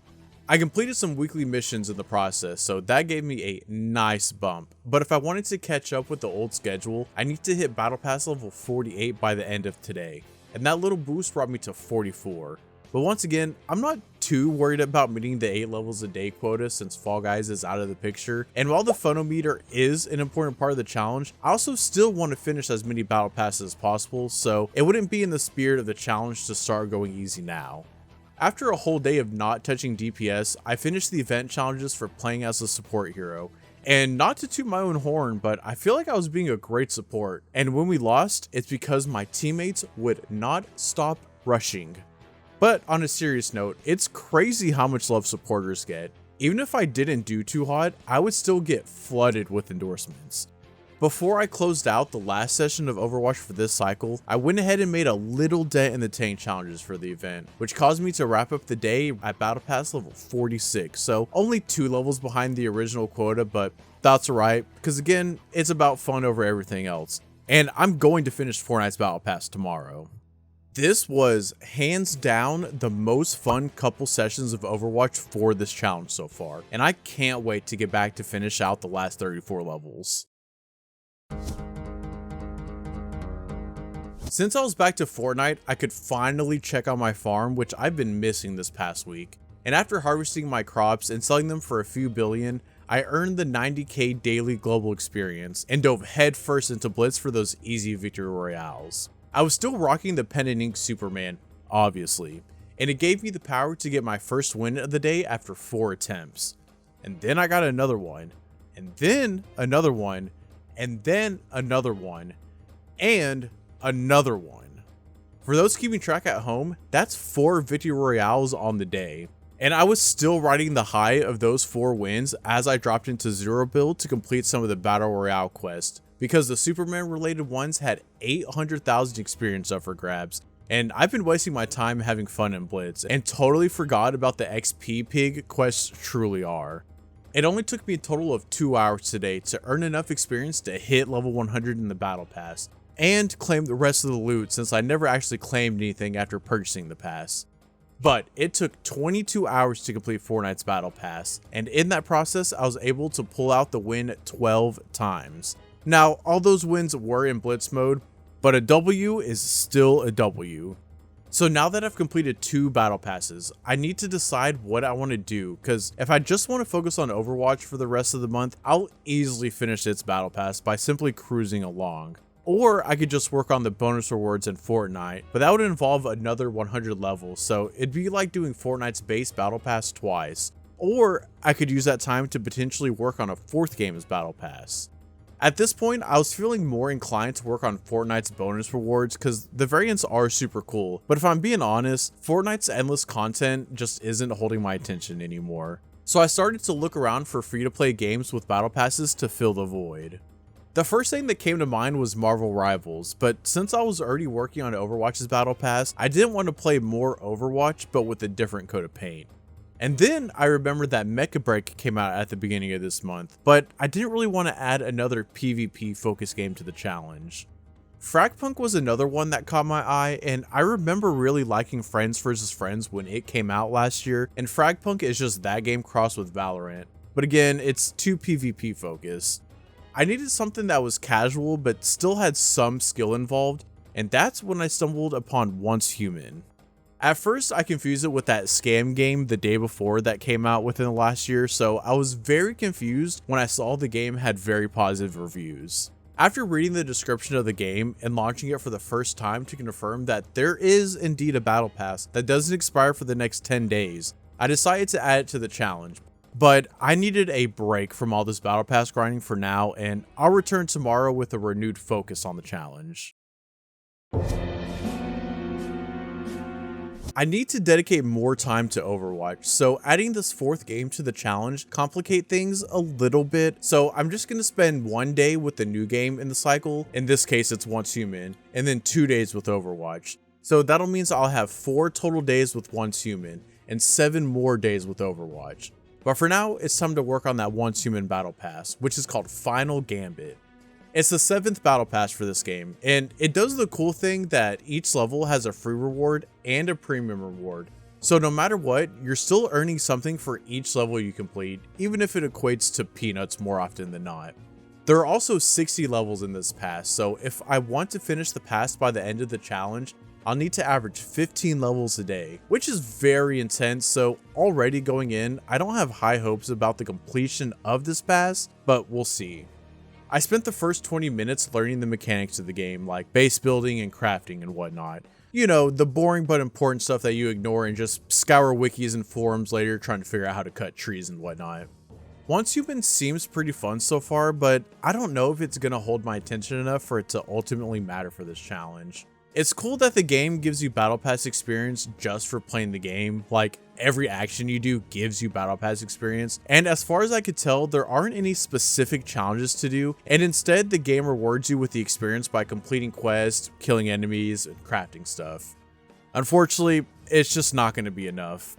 I completed some weekly missions in the process, so that gave me a nice bump, but if I wanted to catch up with the old schedule, I need to hit Battle Pass level 48 by the end of today, and that little boost brought me to 44. But once again, I'm not too worried about meeting the 8 levels a day quota since Fall Guys is out of the picture, and while the phonometer is an important part of the challenge, I also still want to finish as many Battle Passes as possible, so it wouldn't be in the spirit of the challenge to start going easy now. After a whole day of not touching DPS, I finished the event challenges for playing as a support hero. And not to toot my own horn, but I feel like I was being a great support. And when we lost, it's because my teammates would not stop rushing. But on a serious note, it's crazy how much love supporters get. Even if I didn't do too hot, I would still get flooded with endorsements. Before I closed out the last session of Overwatch for this cycle, I went ahead and made a little dent in the tank challenges for the event, which caused me to wrap up the day at Battle Pass level 46, so only 2 levels behind the original quota, but that's alright, because again, it's about fun over everything else, and I'm going to finish Fortnite's Battle Pass tomorrow. This was hands down the most fun couple sessions of Overwatch for this challenge so far, and I can't wait to get back to finish out the last 34 levels. Since I was back to Fortnite, I could finally check out my farm, which I've been missing this past week. And after harvesting my crops and selling them for a few billion, I earned the 90k daily global experience and dove headfirst into Blitz for those easy victory royales. I was still rocking the pen and ink Superman, obviously, and it gave me the power to get my first win of the day after 4 attempts. And then I got another one, and then another one, and then another one, and another one. For those keeping track at home, that's 4 victory royales on the day. And I was still riding the high of those 4 wins as I dropped into Zero build to complete some of the Battle Royale quests, because the Superman related ones had 800,000 experience up for grabs. And I've been wasting my time having fun in Blitz and totally forgot about the XP pig quests truly are. It only took me a total of 2 hours today to earn enough experience to hit level 100 in the Battle Pass, and claim the rest of the loot since I never actually claimed anything after purchasing the pass. But it took 22 hours to complete Fortnite's Battle Pass, and in that process I was able to pull out the win 12 times. Now, all those wins were in Blitz mode, but a W is still a W. So now that I've completed 2 Battle Passes, I need to decide what I want to do, because if I just want to focus on Overwatch for the rest of the month, I'll easily finish its Battle Pass by simply cruising along. Or I could just work on the bonus rewards in Fortnite, but that would involve another 100 levels, so it'd be like doing Fortnite's base battle pass twice. Or I could use that time to potentially work on a 4th game's battle pass. At this point, I was feeling more inclined to work on Fortnite's bonus rewards because the variants are super cool, but if I'm being honest, Fortnite's endless content just isn't holding my attention anymore. So I started to look around for free-to-play games with battle passes to fill the void. The first thing that came to mind was Marvel Rivals, but since I was already working on Overwatch's battle pass, I didn't want to play more Overwatch but with a different coat of paint. And then I remembered that Mecha Break came out at the beginning of this month, but I didn't really want to add another PvP focused game to the challenge. Fragpunk was another one that caught my eye, and I remember really liking Friends vs. Friends when it came out last year, and Fragpunk is just that game crossed with Valorant. But again, it's too PvP focused. I needed something that was casual but still had some skill involved, and that's when I stumbled upon Once Human. At first, I confused it with that scam game the day before that came out within the last year, so I was very confused when I saw the game had very positive reviews. After reading the description of the game and launching it for the first time to confirm that there is indeed a battle pass that doesn't expire for the next 10 days, I decided to add it to the challenge. But I needed a break from all this battle pass grinding for now, and I'll return tomorrow with a renewed focus on the challenge. I need to dedicate more time to Overwatch, so adding this 4th game to the challenge complicate things a little bit, so I'm just going to spend 1 day with the new game in the cycle, in this case it's Once Human, and then 2 days with Overwatch. So that'll mean I'll have 4 total days with Once Human, and 7 more days with Overwatch. But for now, it's time to work on that Once Human battle pass, which is called Final Gambit. It's the 7th battle pass for this game, and it does the cool thing that each level has a free reward and a premium reward. So no matter what, you're still earning something for each level you complete, even if it equates to peanuts more often than not. There are also 60 levels in this pass, so if I want to finish the pass by the end of the challenge, I'll need to average 15 levels a day, which is very intense, so already going in, I don't have high hopes about the completion of this pass, but we'll see. I spent the first 20 minutes learning the mechanics of the game, like base building and crafting and whatnot. You know, the boring but important stuff that you ignore and just scour wikis and forums later trying to figure out how to cut trees and whatnot. Once Human seems pretty fun so far, but I don't know if it's going to hold my attention enough for it to ultimately matter for this challenge. It's cool that the game gives you battle pass experience just for playing the game, like every action you do gives you battle pass experience, and as far as I could tell, there aren't any specific challenges to do, and instead the game rewards you with the experience by completing quests, killing enemies, and crafting stuff. Unfortunately, it's just not going to be enough.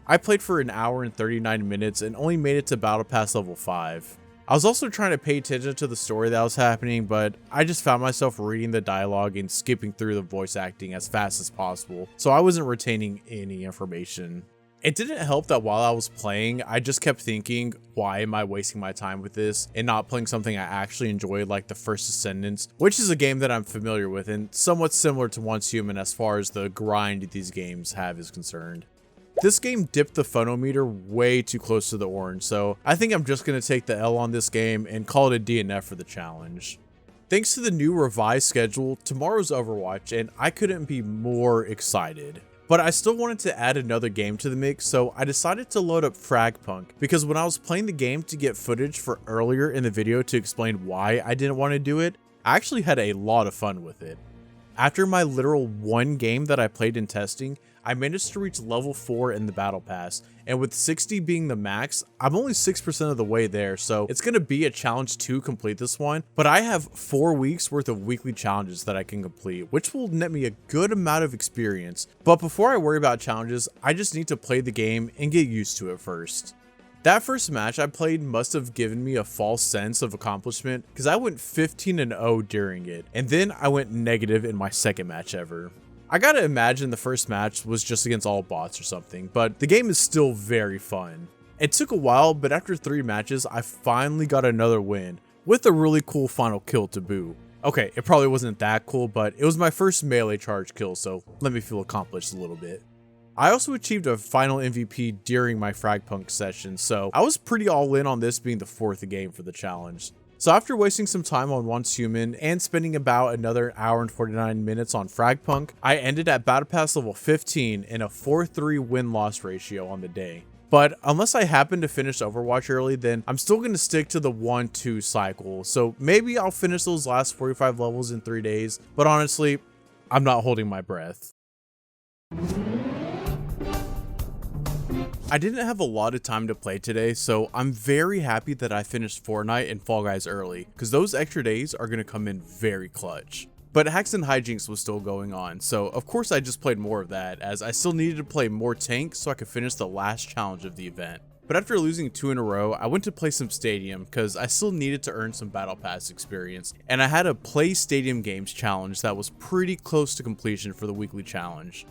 I played for an hour and 39 minutes and only made it to battle pass level 5. I was also trying to pay attention to the story that was happening, but I just found myself reading the dialogue and skipping through the voice acting as fast as possible, so I wasn't retaining any information. It didn't help that while I was playing, I just kept thinking, why am I wasting my time with this and not playing something I actually enjoyed like the First Descendants, which is a game that I'm familiar with and somewhat similar to Once Human as far as the grind these games have is concerned. This game dipped the phonometer way too close to the orange, so I think I'm just going to take the L on this game and call it a DNF for the challenge. Thanks to the new revised schedule, tomorrow's Overwatch, and I couldn't be more excited. But I still wanted to add another game to the mix, so I decided to load up Fragpunk, because when I was playing the game to get footage for earlier in the video to explain why I didn't want to do it, I actually had a lot of fun with it. After my literal 1 game that I played in testing, I managed to reach level 4 in the battle pass, and with 60 being the max, I'm only 6% of the way there, so it's going to be a challenge to complete this one, but I have 4 weeks worth of weekly challenges that I can complete, which will net me a good amount of experience. But before I worry about challenges, I just need to play the game and get used to it first. That first match I played must have given me a false sense of accomplishment because I went 15-0 during it, and then I went negative in my second match ever. I gotta imagine the first match was just against all bots or something, but the game is still very fun. It took a while, but after 3 matches, I finally got another win, with a really cool final kill to boot. Okay, it probably wasn't that cool, but it was my first melee charge kill, so let me feel accomplished a little bit. I also achieved a final MVP during my Fragpunk session, so I was pretty all in on this being the 4th game for the challenge. So after wasting some time on Once Human and spending about another hour and 49 minutes on Fragpunk, I ended at Battle Pass level 15 in a 4-3 win-loss ratio on the day. But unless I happen to finish Overwatch early, then I'm still going to stick to the 1-2 cycle. So maybe I'll finish those last 45 levels in 3 days, but honestly, I'm not holding my breath. I didn't have a lot of time to play today, so I'm very happy that I finished Fortnite and Fall Guys early, because those extra days are going to come in very clutch. But Hacks and Hijinks was still going on, so of course I just played more of that, as I still needed to play more tank so I could finish the last challenge of the event. But after losing 2 in a row, I went to play some Stadium because I still needed to earn some Battle Pass experience, and I had a Play Stadium Games challenge that was pretty close to completion for the weekly challenge.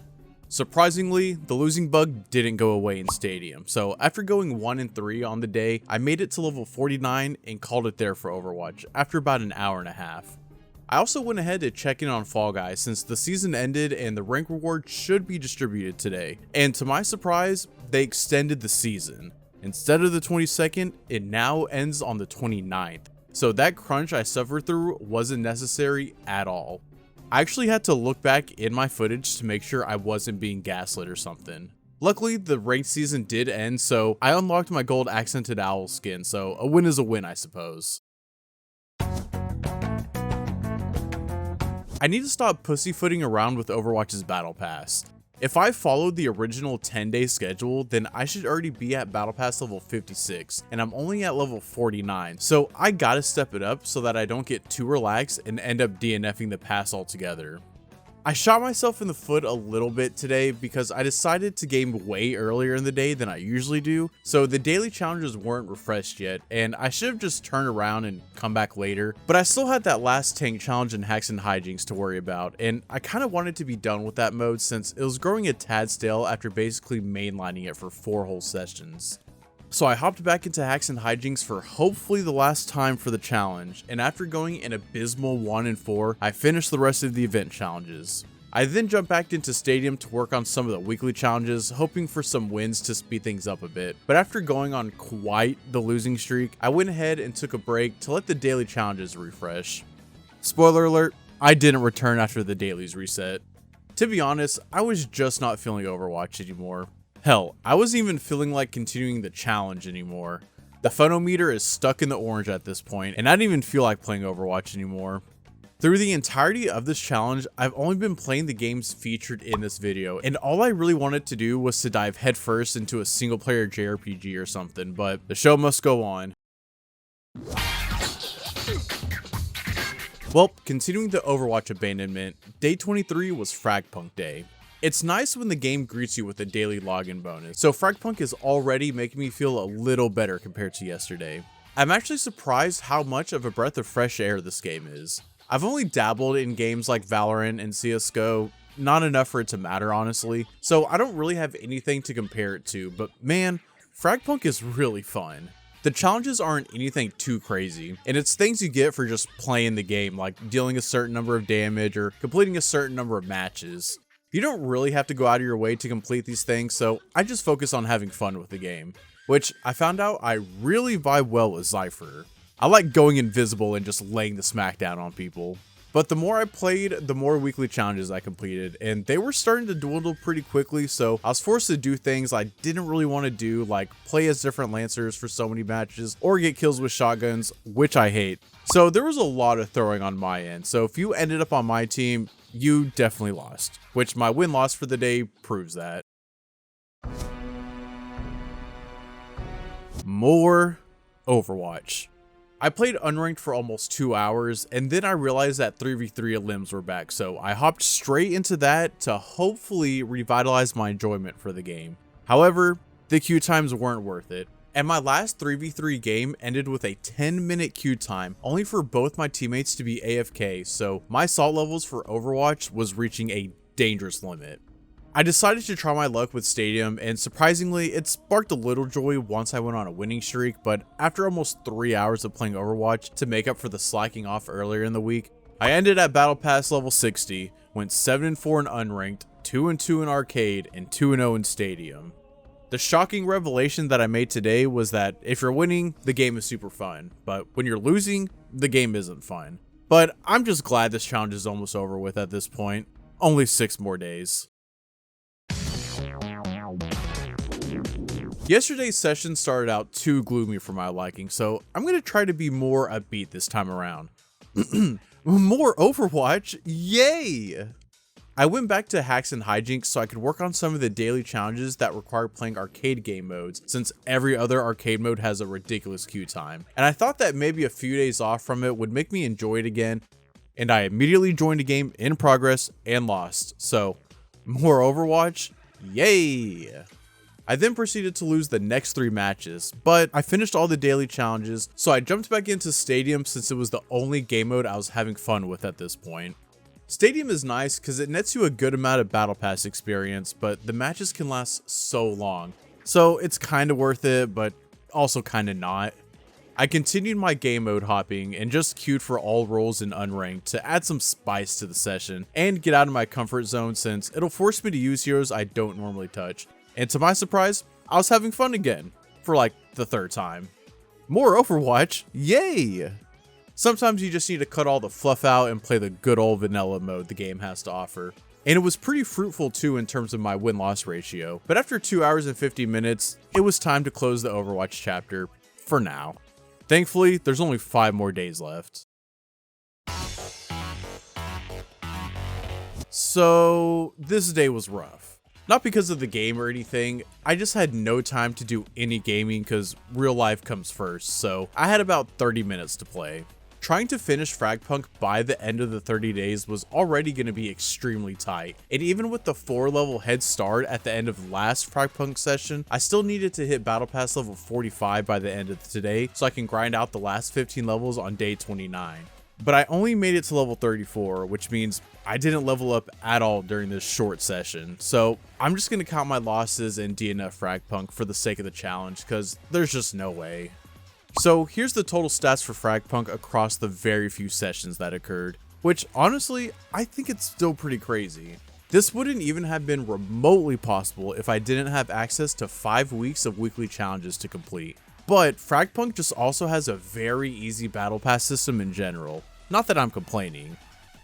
Surprisingly, the losing bug didn't go away in Stadium, so after going 1-3 on the day, I made it to level 49 and called it there for Overwatch after about an hour and a half. I also went ahead to check in on Fall Guys since the season ended and the rank reward should be distributed today, and to my surprise, they extended the season. Instead of the 22nd, it now ends on the 29th, so that crunch I suffered through wasn't necessary at all. I actually had to look back in my footage to make sure I wasn't being gaslit or something. Luckily, the ranked season did end, so I unlocked my gold accented owl skin, so a win is a win, I suppose. I need to stop pussyfooting around with Overwatch's Battle Pass. If I followed the original 10-day schedule, then I should already be at Battle Pass level 56, and I'm only at level 49, so I gotta step it up so that I don't get too relaxed and end up DNFing the pass altogether. I shot myself in the foot a little bit today because I decided to game way earlier in the day than I usually do, so the daily challenges weren't refreshed yet, and I should have just turned around and come back later, but I still had that last tank challenge and Hacks and Hijinks to worry about, and I kind of wanted to be done with that mode since it was growing a tad stale after basically mainlining it for 4 whole sessions. So I hopped back into Hacks and Hijinks for hopefully the last time for the challenge, and after going an abysmal 1-4, I finished the rest of the event challenges. I then jumped back into Stadium to work on some of the weekly challenges, hoping for some wins to speed things up a bit, but after going on quite the losing streak, I went ahead and took a break to let the daily challenges refresh. Spoiler alert, I didn't return after the dailies reset. To be honest, I was just not feeling Overwatch anymore. Hell, I wasn't even feeling like continuing the challenge anymore. The phonometer is stuck in the orange at this point, and I didn't even feel like playing Overwatch anymore. Through the entirety of this challenge, I've only been playing the games featured in this video, and all I really wanted to do was to dive headfirst into a single player JRPG or something, but the show must go on. Well, continuing the Overwatch abandonment, day 23 was Fragpunk Day. It's nice when the game greets you with a daily login bonus, so Fragpunk is already making me feel a little better compared to yesterday. I'm actually surprised how much of a breath of fresh air this game is. I've only dabbled in games like Valorant and CSGO, not enough for it to matter honestly, so I don't really have anything to compare it to, but man, Fragpunk is really fun. The challenges aren't anything too crazy, and it's things you get for just playing the game, like dealing a certain number of damage or completing a certain number of matches. You don't really have to go out of your way to complete these things, so I just focus on having fun with the game, which I found out I really vibe well with Zypher. I like going invisible and just laying the smackdown on people. But the more I played, the more weekly challenges I completed, and they were starting to dwindle pretty quickly, so I was forced to do things I didn't really want to do, like play as different Lancers for so many matches, or get kills with shotguns, which I hate. So there was a lot of throwing on my end, so if you ended up on my team, you definitely lost, which my win-loss for the day proves that. More Overwatch. I played unranked for almost 2 hours, and then I realized that 3v3 elims were back, so I hopped straight into that to hopefully revitalize my enjoyment for the game. However, the queue times weren't worth it, and my last 3v3 game ended with a 10-minute queue time, only for both my teammates to be AFK, so my salt levels for Overwatch was reaching a dangerous limit. I decided to try my luck with Stadium, and surprisingly, it sparked a little joy once I went on a winning streak, but after almost 3 hours of playing Overwatch to make up for the slacking off earlier in the week, I ended at Battle Pass level 60, went 7-4 in unranked, 2-2 in arcade, and 2-0 in Stadium. The shocking revelation that I made today was that if you're winning, the game is super fun, but when you're losing, the game isn't fun. But I'm just glad this challenge is almost over with at this point. Only 6 more days. Yesterday's session started out too gloomy for my liking, so I'm going to try to be more upbeat this time around. More Overwatch, yay! I went back to hacks and hijinks so I could work on some of the daily challenges that require playing arcade game modes, since every other arcade mode has a ridiculous queue time. And I thought that maybe a few days off from it would make me enjoy it again, and I immediately joined a game in progress and lost. So, more Overwatch, yay! I then proceeded to lose the next 3 matches, but I finished all the daily challenges, so I jumped back into Stadium since it was the only game mode I was having fun with at this point. Stadium is nice because it nets you a good amount of Battle Pass experience, but the matches can last so long, so it's kinda worth it, but also kinda not. I continued my game mode hopping and just queued for all roles in unranked to add some spice to the session and get out of my comfort zone since it'll force me to use heroes I don't normally touch. And to my surprise, I was having fun again, for like the 3rd time. More Overwatch, yay! Sometimes you just need to cut all the fluff out and play the good old vanilla mode the game has to offer. And it was pretty fruitful too in terms of my win-loss ratio, but after 2 hours and 50 minutes, it was time to close the Overwatch chapter, for now. Thankfully, there's only 5 more days left. So, this day was rough. Not because of the game or anything, I just had no time to do any gaming because real life comes first, so I had about 30 minutes to play. Trying to finish Fragpunk by the end of the 30 days was already going to be extremely tight, and even with the 4-level head start at the end of last Fragpunk session, I still needed to hit Battle Pass level 45 by the end of today so I can grind out the last 15 levels on day 29. But I only made it to level 34, which means I didn't level up at all during this short session. So I'm just going to count my losses and DNF Fragpunk for the sake of the challenge, because there's just no way. So here's the total stats for Fragpunk across the very few sessions that occurred, which honestly, I think it's still pretty crazy. This wouldn't even have been remotely possible if I didn't have access to 5 weeks of weekly challenges to complete. But Fragpunk just also has a very easy battle pass system in general. Not that I'm complaining.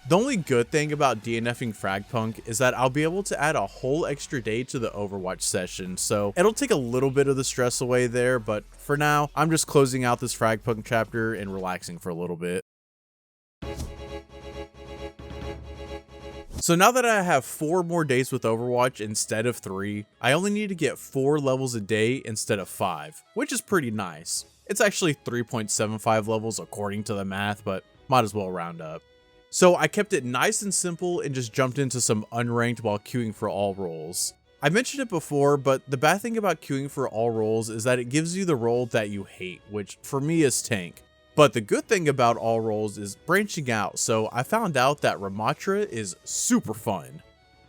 The only good thing about DNFing Fragpunk is that I'll be able to add a whole extra day to the Overwatch session, so it'll take a little bit of the stress away there, but for now, I'm just closing out this Fragpunk chapter and relaxing for a little bit. So now that I have 4 more days with Overwatch instead of 3, I only need to get 4 levels a day instead of 5, which is pretty nice. It's actually 3.75 levels according to the math, but might as well round up. So I kept it nice and simple and just jumped into some unranked while queuing for all roles. I mentioned it before, but the bad thing about queuing for all roles is that it gives you the role that you hate, which for me is tank. But the good thing about all roles is branching out, so I found out that Ramatra is super fun.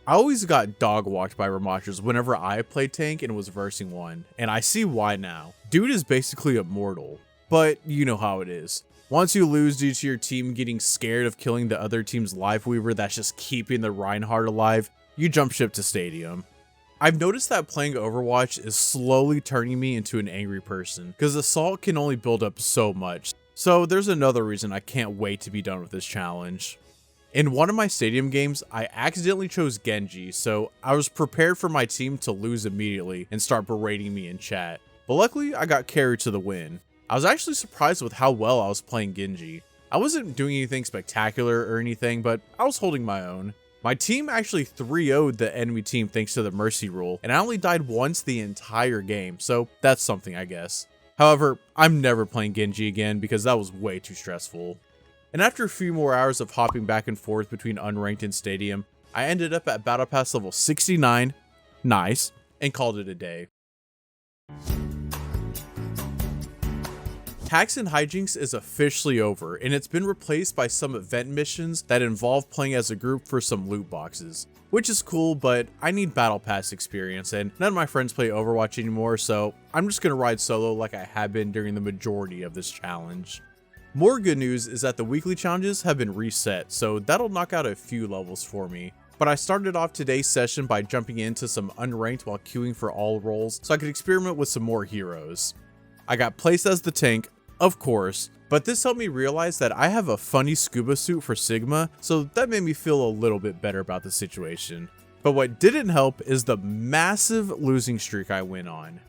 I always got dog walked by Ramatras whenever I played tank and was versing one, and I see why now. Dude is basically immortal, but you know how it is. Once you lose due to your team getting scared of killing the other team's life weaver that's just keeping the Reinhardt alive, you jump ship to Stadium. I've noticed that playing Overwatch is slowly turning me into an angry person, because Assault can only build up so much. So there's another reason I can't wait to be done with this challenge. In one of my Stadium games, I accidentally chose Genji, so I was prepared for my team to lose immediately and start berating me in chat. But luckily, I got carried to the win. I was actually surprised with how well I was playing Genji. I wasn't doing anything spectacular or anything, but I was holding my own. My team actually 3-0'd the enemy team thanks to the Mercy rule, and I only died once the entire game, so that's something I guess. However, I'm never playing Genji again because that was way too stressful. And after a few more hours of hopping back and forth between unranked and Stadium, I ended up at Battle Pass level 69, nice, and called it a day. Hacks and Hijinks is officially over, and it's been replaced by some event missions that involve playing as a group for some loot boxes. Which is cool, but I need Battle Pass experience, and none of my friends play Overwatch anymore, so I'm just gonna ride solo like I have been during the majority of this challenge. More good news is that the weekly challenges have been reset, so that'll knock out a few levels for me. But I started off today's session by jumping into some unranked while queuing for all roles so I could experiment with some more heroes. I got placed as the tank, of course, but this helped me realize that I have a funny scuba suit for Sigma, so that made me feel a little bit better about the situation. But what didn't help is the massive losing streak I went on.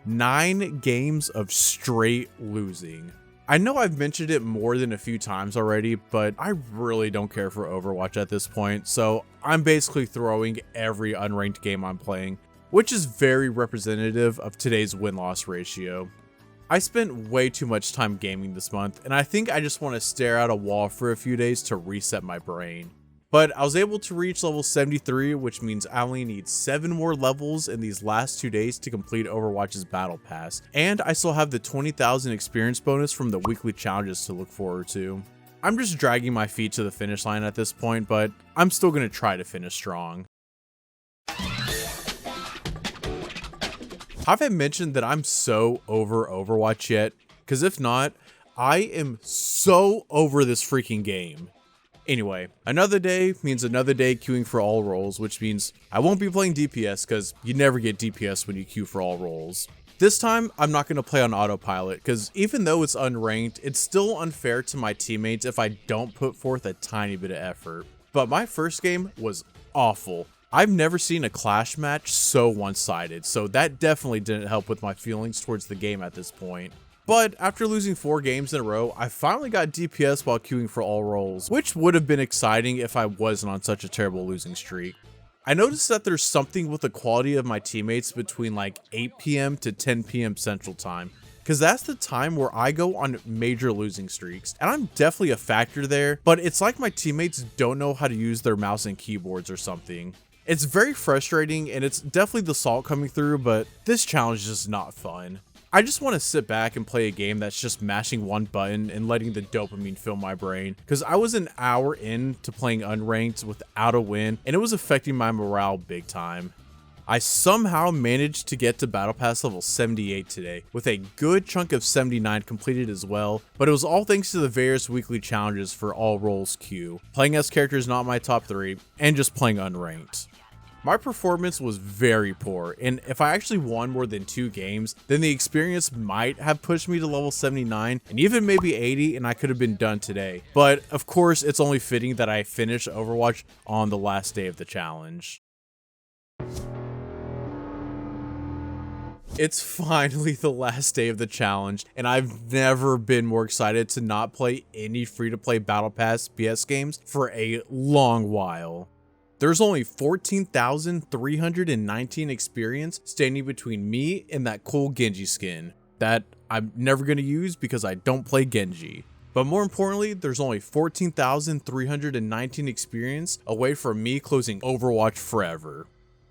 9 games of straight losing. I know I've mentioned it more than a few times already, but I really don't care for Overwatch at this point, so I'm basically throwing every unranked game I'm playing, which is very representative of today's win-loss ratio. I spent way too much time gaming this month, and I think I just want to stare at a wall for a few days to reset my brain. But I was able to reach level 73, which means I only need 7 more levels in these last 2 days to complete Overwatch's Battle Pass, and I still have the 20,000 experience bonus from the weekly challenges to look forward to. I'm just dragging my feet to the finish line at this point, but I'm still going to try to finish strong. Have I mentioned that I'm so over Overwatch yet? Because if not, I am so over this freaking game. Anyway, another day means another day queuing for all roles, which means I won't be playing DPS because you never get DPS when you queue for all roles. This time, I'm not going to play on autopilot because even though it's unranked, it's still unfair to my teammates if I don't put forth a tiny bit of effort. But my first game was awful. I've never seen a clash match so one-sided, so that definitely didn't help with my feelings towards the game at this point. But after losing 4 games in a row, I finally got DPS while queuing for all roles, which would have been exciting if I wasn't on such a terrible losing streak. I noticed that there's something with the quality of my teammates between like 8 PM to 10 PM Central Time, because that's the time where I go on major losing streaks, and I'm definitely a factor there, but it's like my teammates don't know how to use their mouse and keyboards or something. It's very frustrating, and it's definitely the salt coming through, but this challenge is just not fun. I just want to sit back and play a game that's just mashing one button and letting the dopamine fill my brain, because I was an hour into playing unranked without a win, and it was affecting my morale big time. I somehow managed to get to Battle Pass level 78 today, with a good chunk of 79 completed as well, but it was all thanks to the various weekly challenges for all roles queue, playing as characters not my top 3, and just playing unranked. My performance was very poor, and if I actually won more than 2 games, then the experience might have pushed me to level 79, and even maybe 80, and I could have been done today. But of course, it's only fitting that I finish Overwatch on the last day of the challenge. It's finally the last day of the challenge, and I've never been more excited to not play any free-to-play Battle Pass PS games for a long while. There's only 14,319 experience standing between me and that cool Genji skin that I'm never going to use because I don't play Genji. But more importantly, there's only 14,319 experience away from me closing Overwatch forever.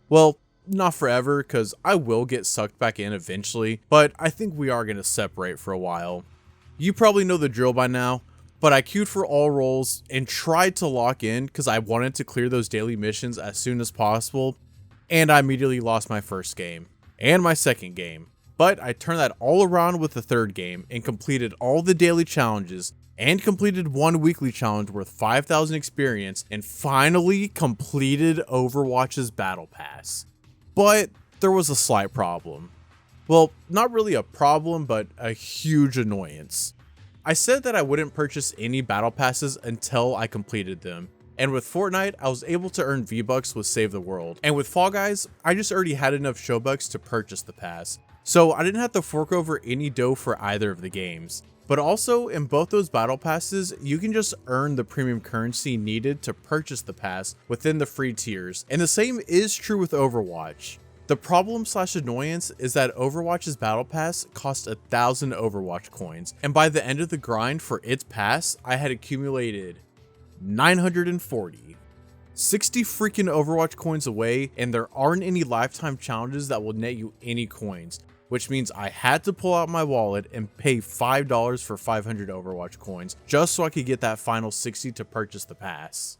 Well, not forever, because I will get sucked back in eventually, but I think we are going to separate for a while. You probably know the drill by now, but I queued for all roles and tried to lock in because I wanted to clear those daily missions as soon as possible, and I immediately lost my first game, and my second game. But I turned that all around with the third game and completed all the daily challenges and completed one weekly challenge worth 5,000 experience and finally completed Overwatch's Battle Pass. But there was a slight problem. Well, not really a problem, but a huge annoyance. I said that I wouldn't purchase any battle passes until I completed them. And with Fortnite, I was able to earn V-Bucks with Save the World. And with Fall Guys, I just already had enough Showbucks to purchase the pass. So I didn't have to fork over any dough for either of the games. But also, in both those battle passes, you can just earn the premium currency needed to purchase the pass within the free tiers. And the same is true with Overwatch. The problem / annoyance is that Overwatch's Battle Pass cost 1,000 Overwatch coins, and by the end of the grind for its pass, I had accumulated 940. 60 freaking Overwatch coins away, and there aren't any lifetime challenges that will net you any coins, which means I had to pull out my wallet and pay $5 for 500 Overwatch coins, just so I could get that final 60 to purchase the pass.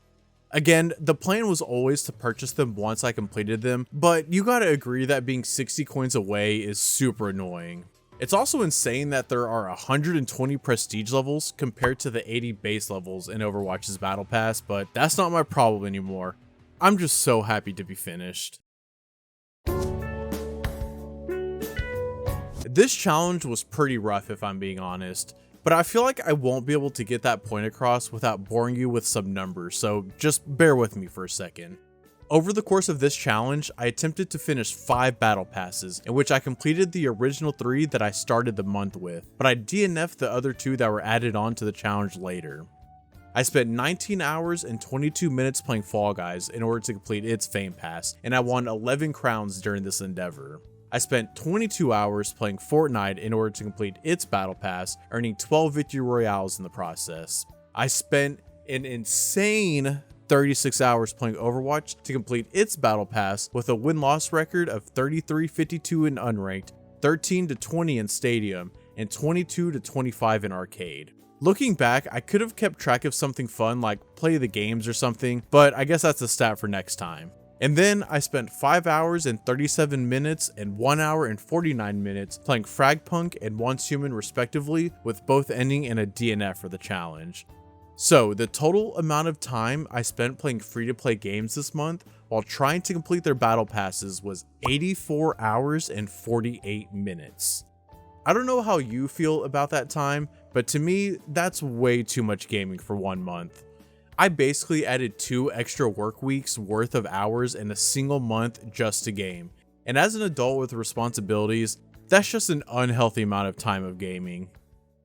Again, the plan was always to purchase them once I completed them, but you gotta agree that being 60 coins away is super annoying. It's also insane that there are 120 prestige levels compared to the 80 base levels in Overwatch's Battle Pass, but that's not my problem anymore. I'm just so happy to be finished. This challenge was pretty rough if I'm being honest, but I feel like I won't be able to get that point across without boring you with some numbers, so just bear with me for a second. Over the course of this challenge, I attempted to finish 5 battle passes, in which I completed the original 3 that I started the month with, but I DNF'd the other 2 that were added on to the challenge later. I spent 19 hours and 22 minutes playing Fall Guys in order to complete its Fame Pass, and I won 11 crowns during this endeavor. I spent 22 hours playing Fortnite in order to complete its Battle Pass, earning 12 Victory Royales in the process. I spent an insane 36 hours playing Overwatch to complete its Battle Pass with a win-loss record of 33-52 in Unranked, 13-20 in Stadium, and 22-25 in Arcade. Looking back, I could have kept track of something fun like play the games or something, but I guess that's a stat for next time. And then I spent 5 hours and 37 minutes and 1 hour and 49 minutes playing Fragpunk and Once Human respectively, with both ending in a DNF for the challenge. So the total amount of time I spent playing free-to-play games this month while trying to complete their battle passes was 84 hours and 48 minutes. I don't know how you feel about that time, but to me, that's way too much gaming for 1 month. I basically added 2 extra work weeks worth of hours in a single month just to game. And as an adult with responsibilities, that's just an unhealthy amount of time of gaming.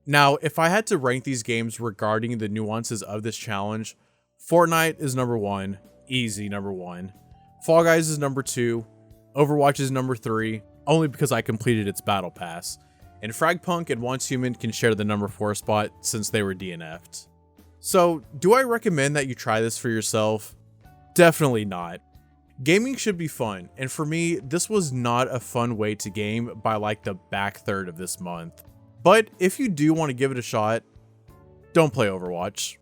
Now, if I had to rank these games regarding the nuances of this challenge, Fortnite is number 1, easy number 1. Fall Guys is number 2, Overwatch is number 3, only because I completed its battle pass. And Fragpunk and Once Human can share the number 4 spot since they were DNF'd. So, do I recommend that you try this for yourself? Definitely not. Gaming should be fun, and for me, this was not a fun way to game by like the back third of this month. But if you do want to give it a shot, don't play Overwatch.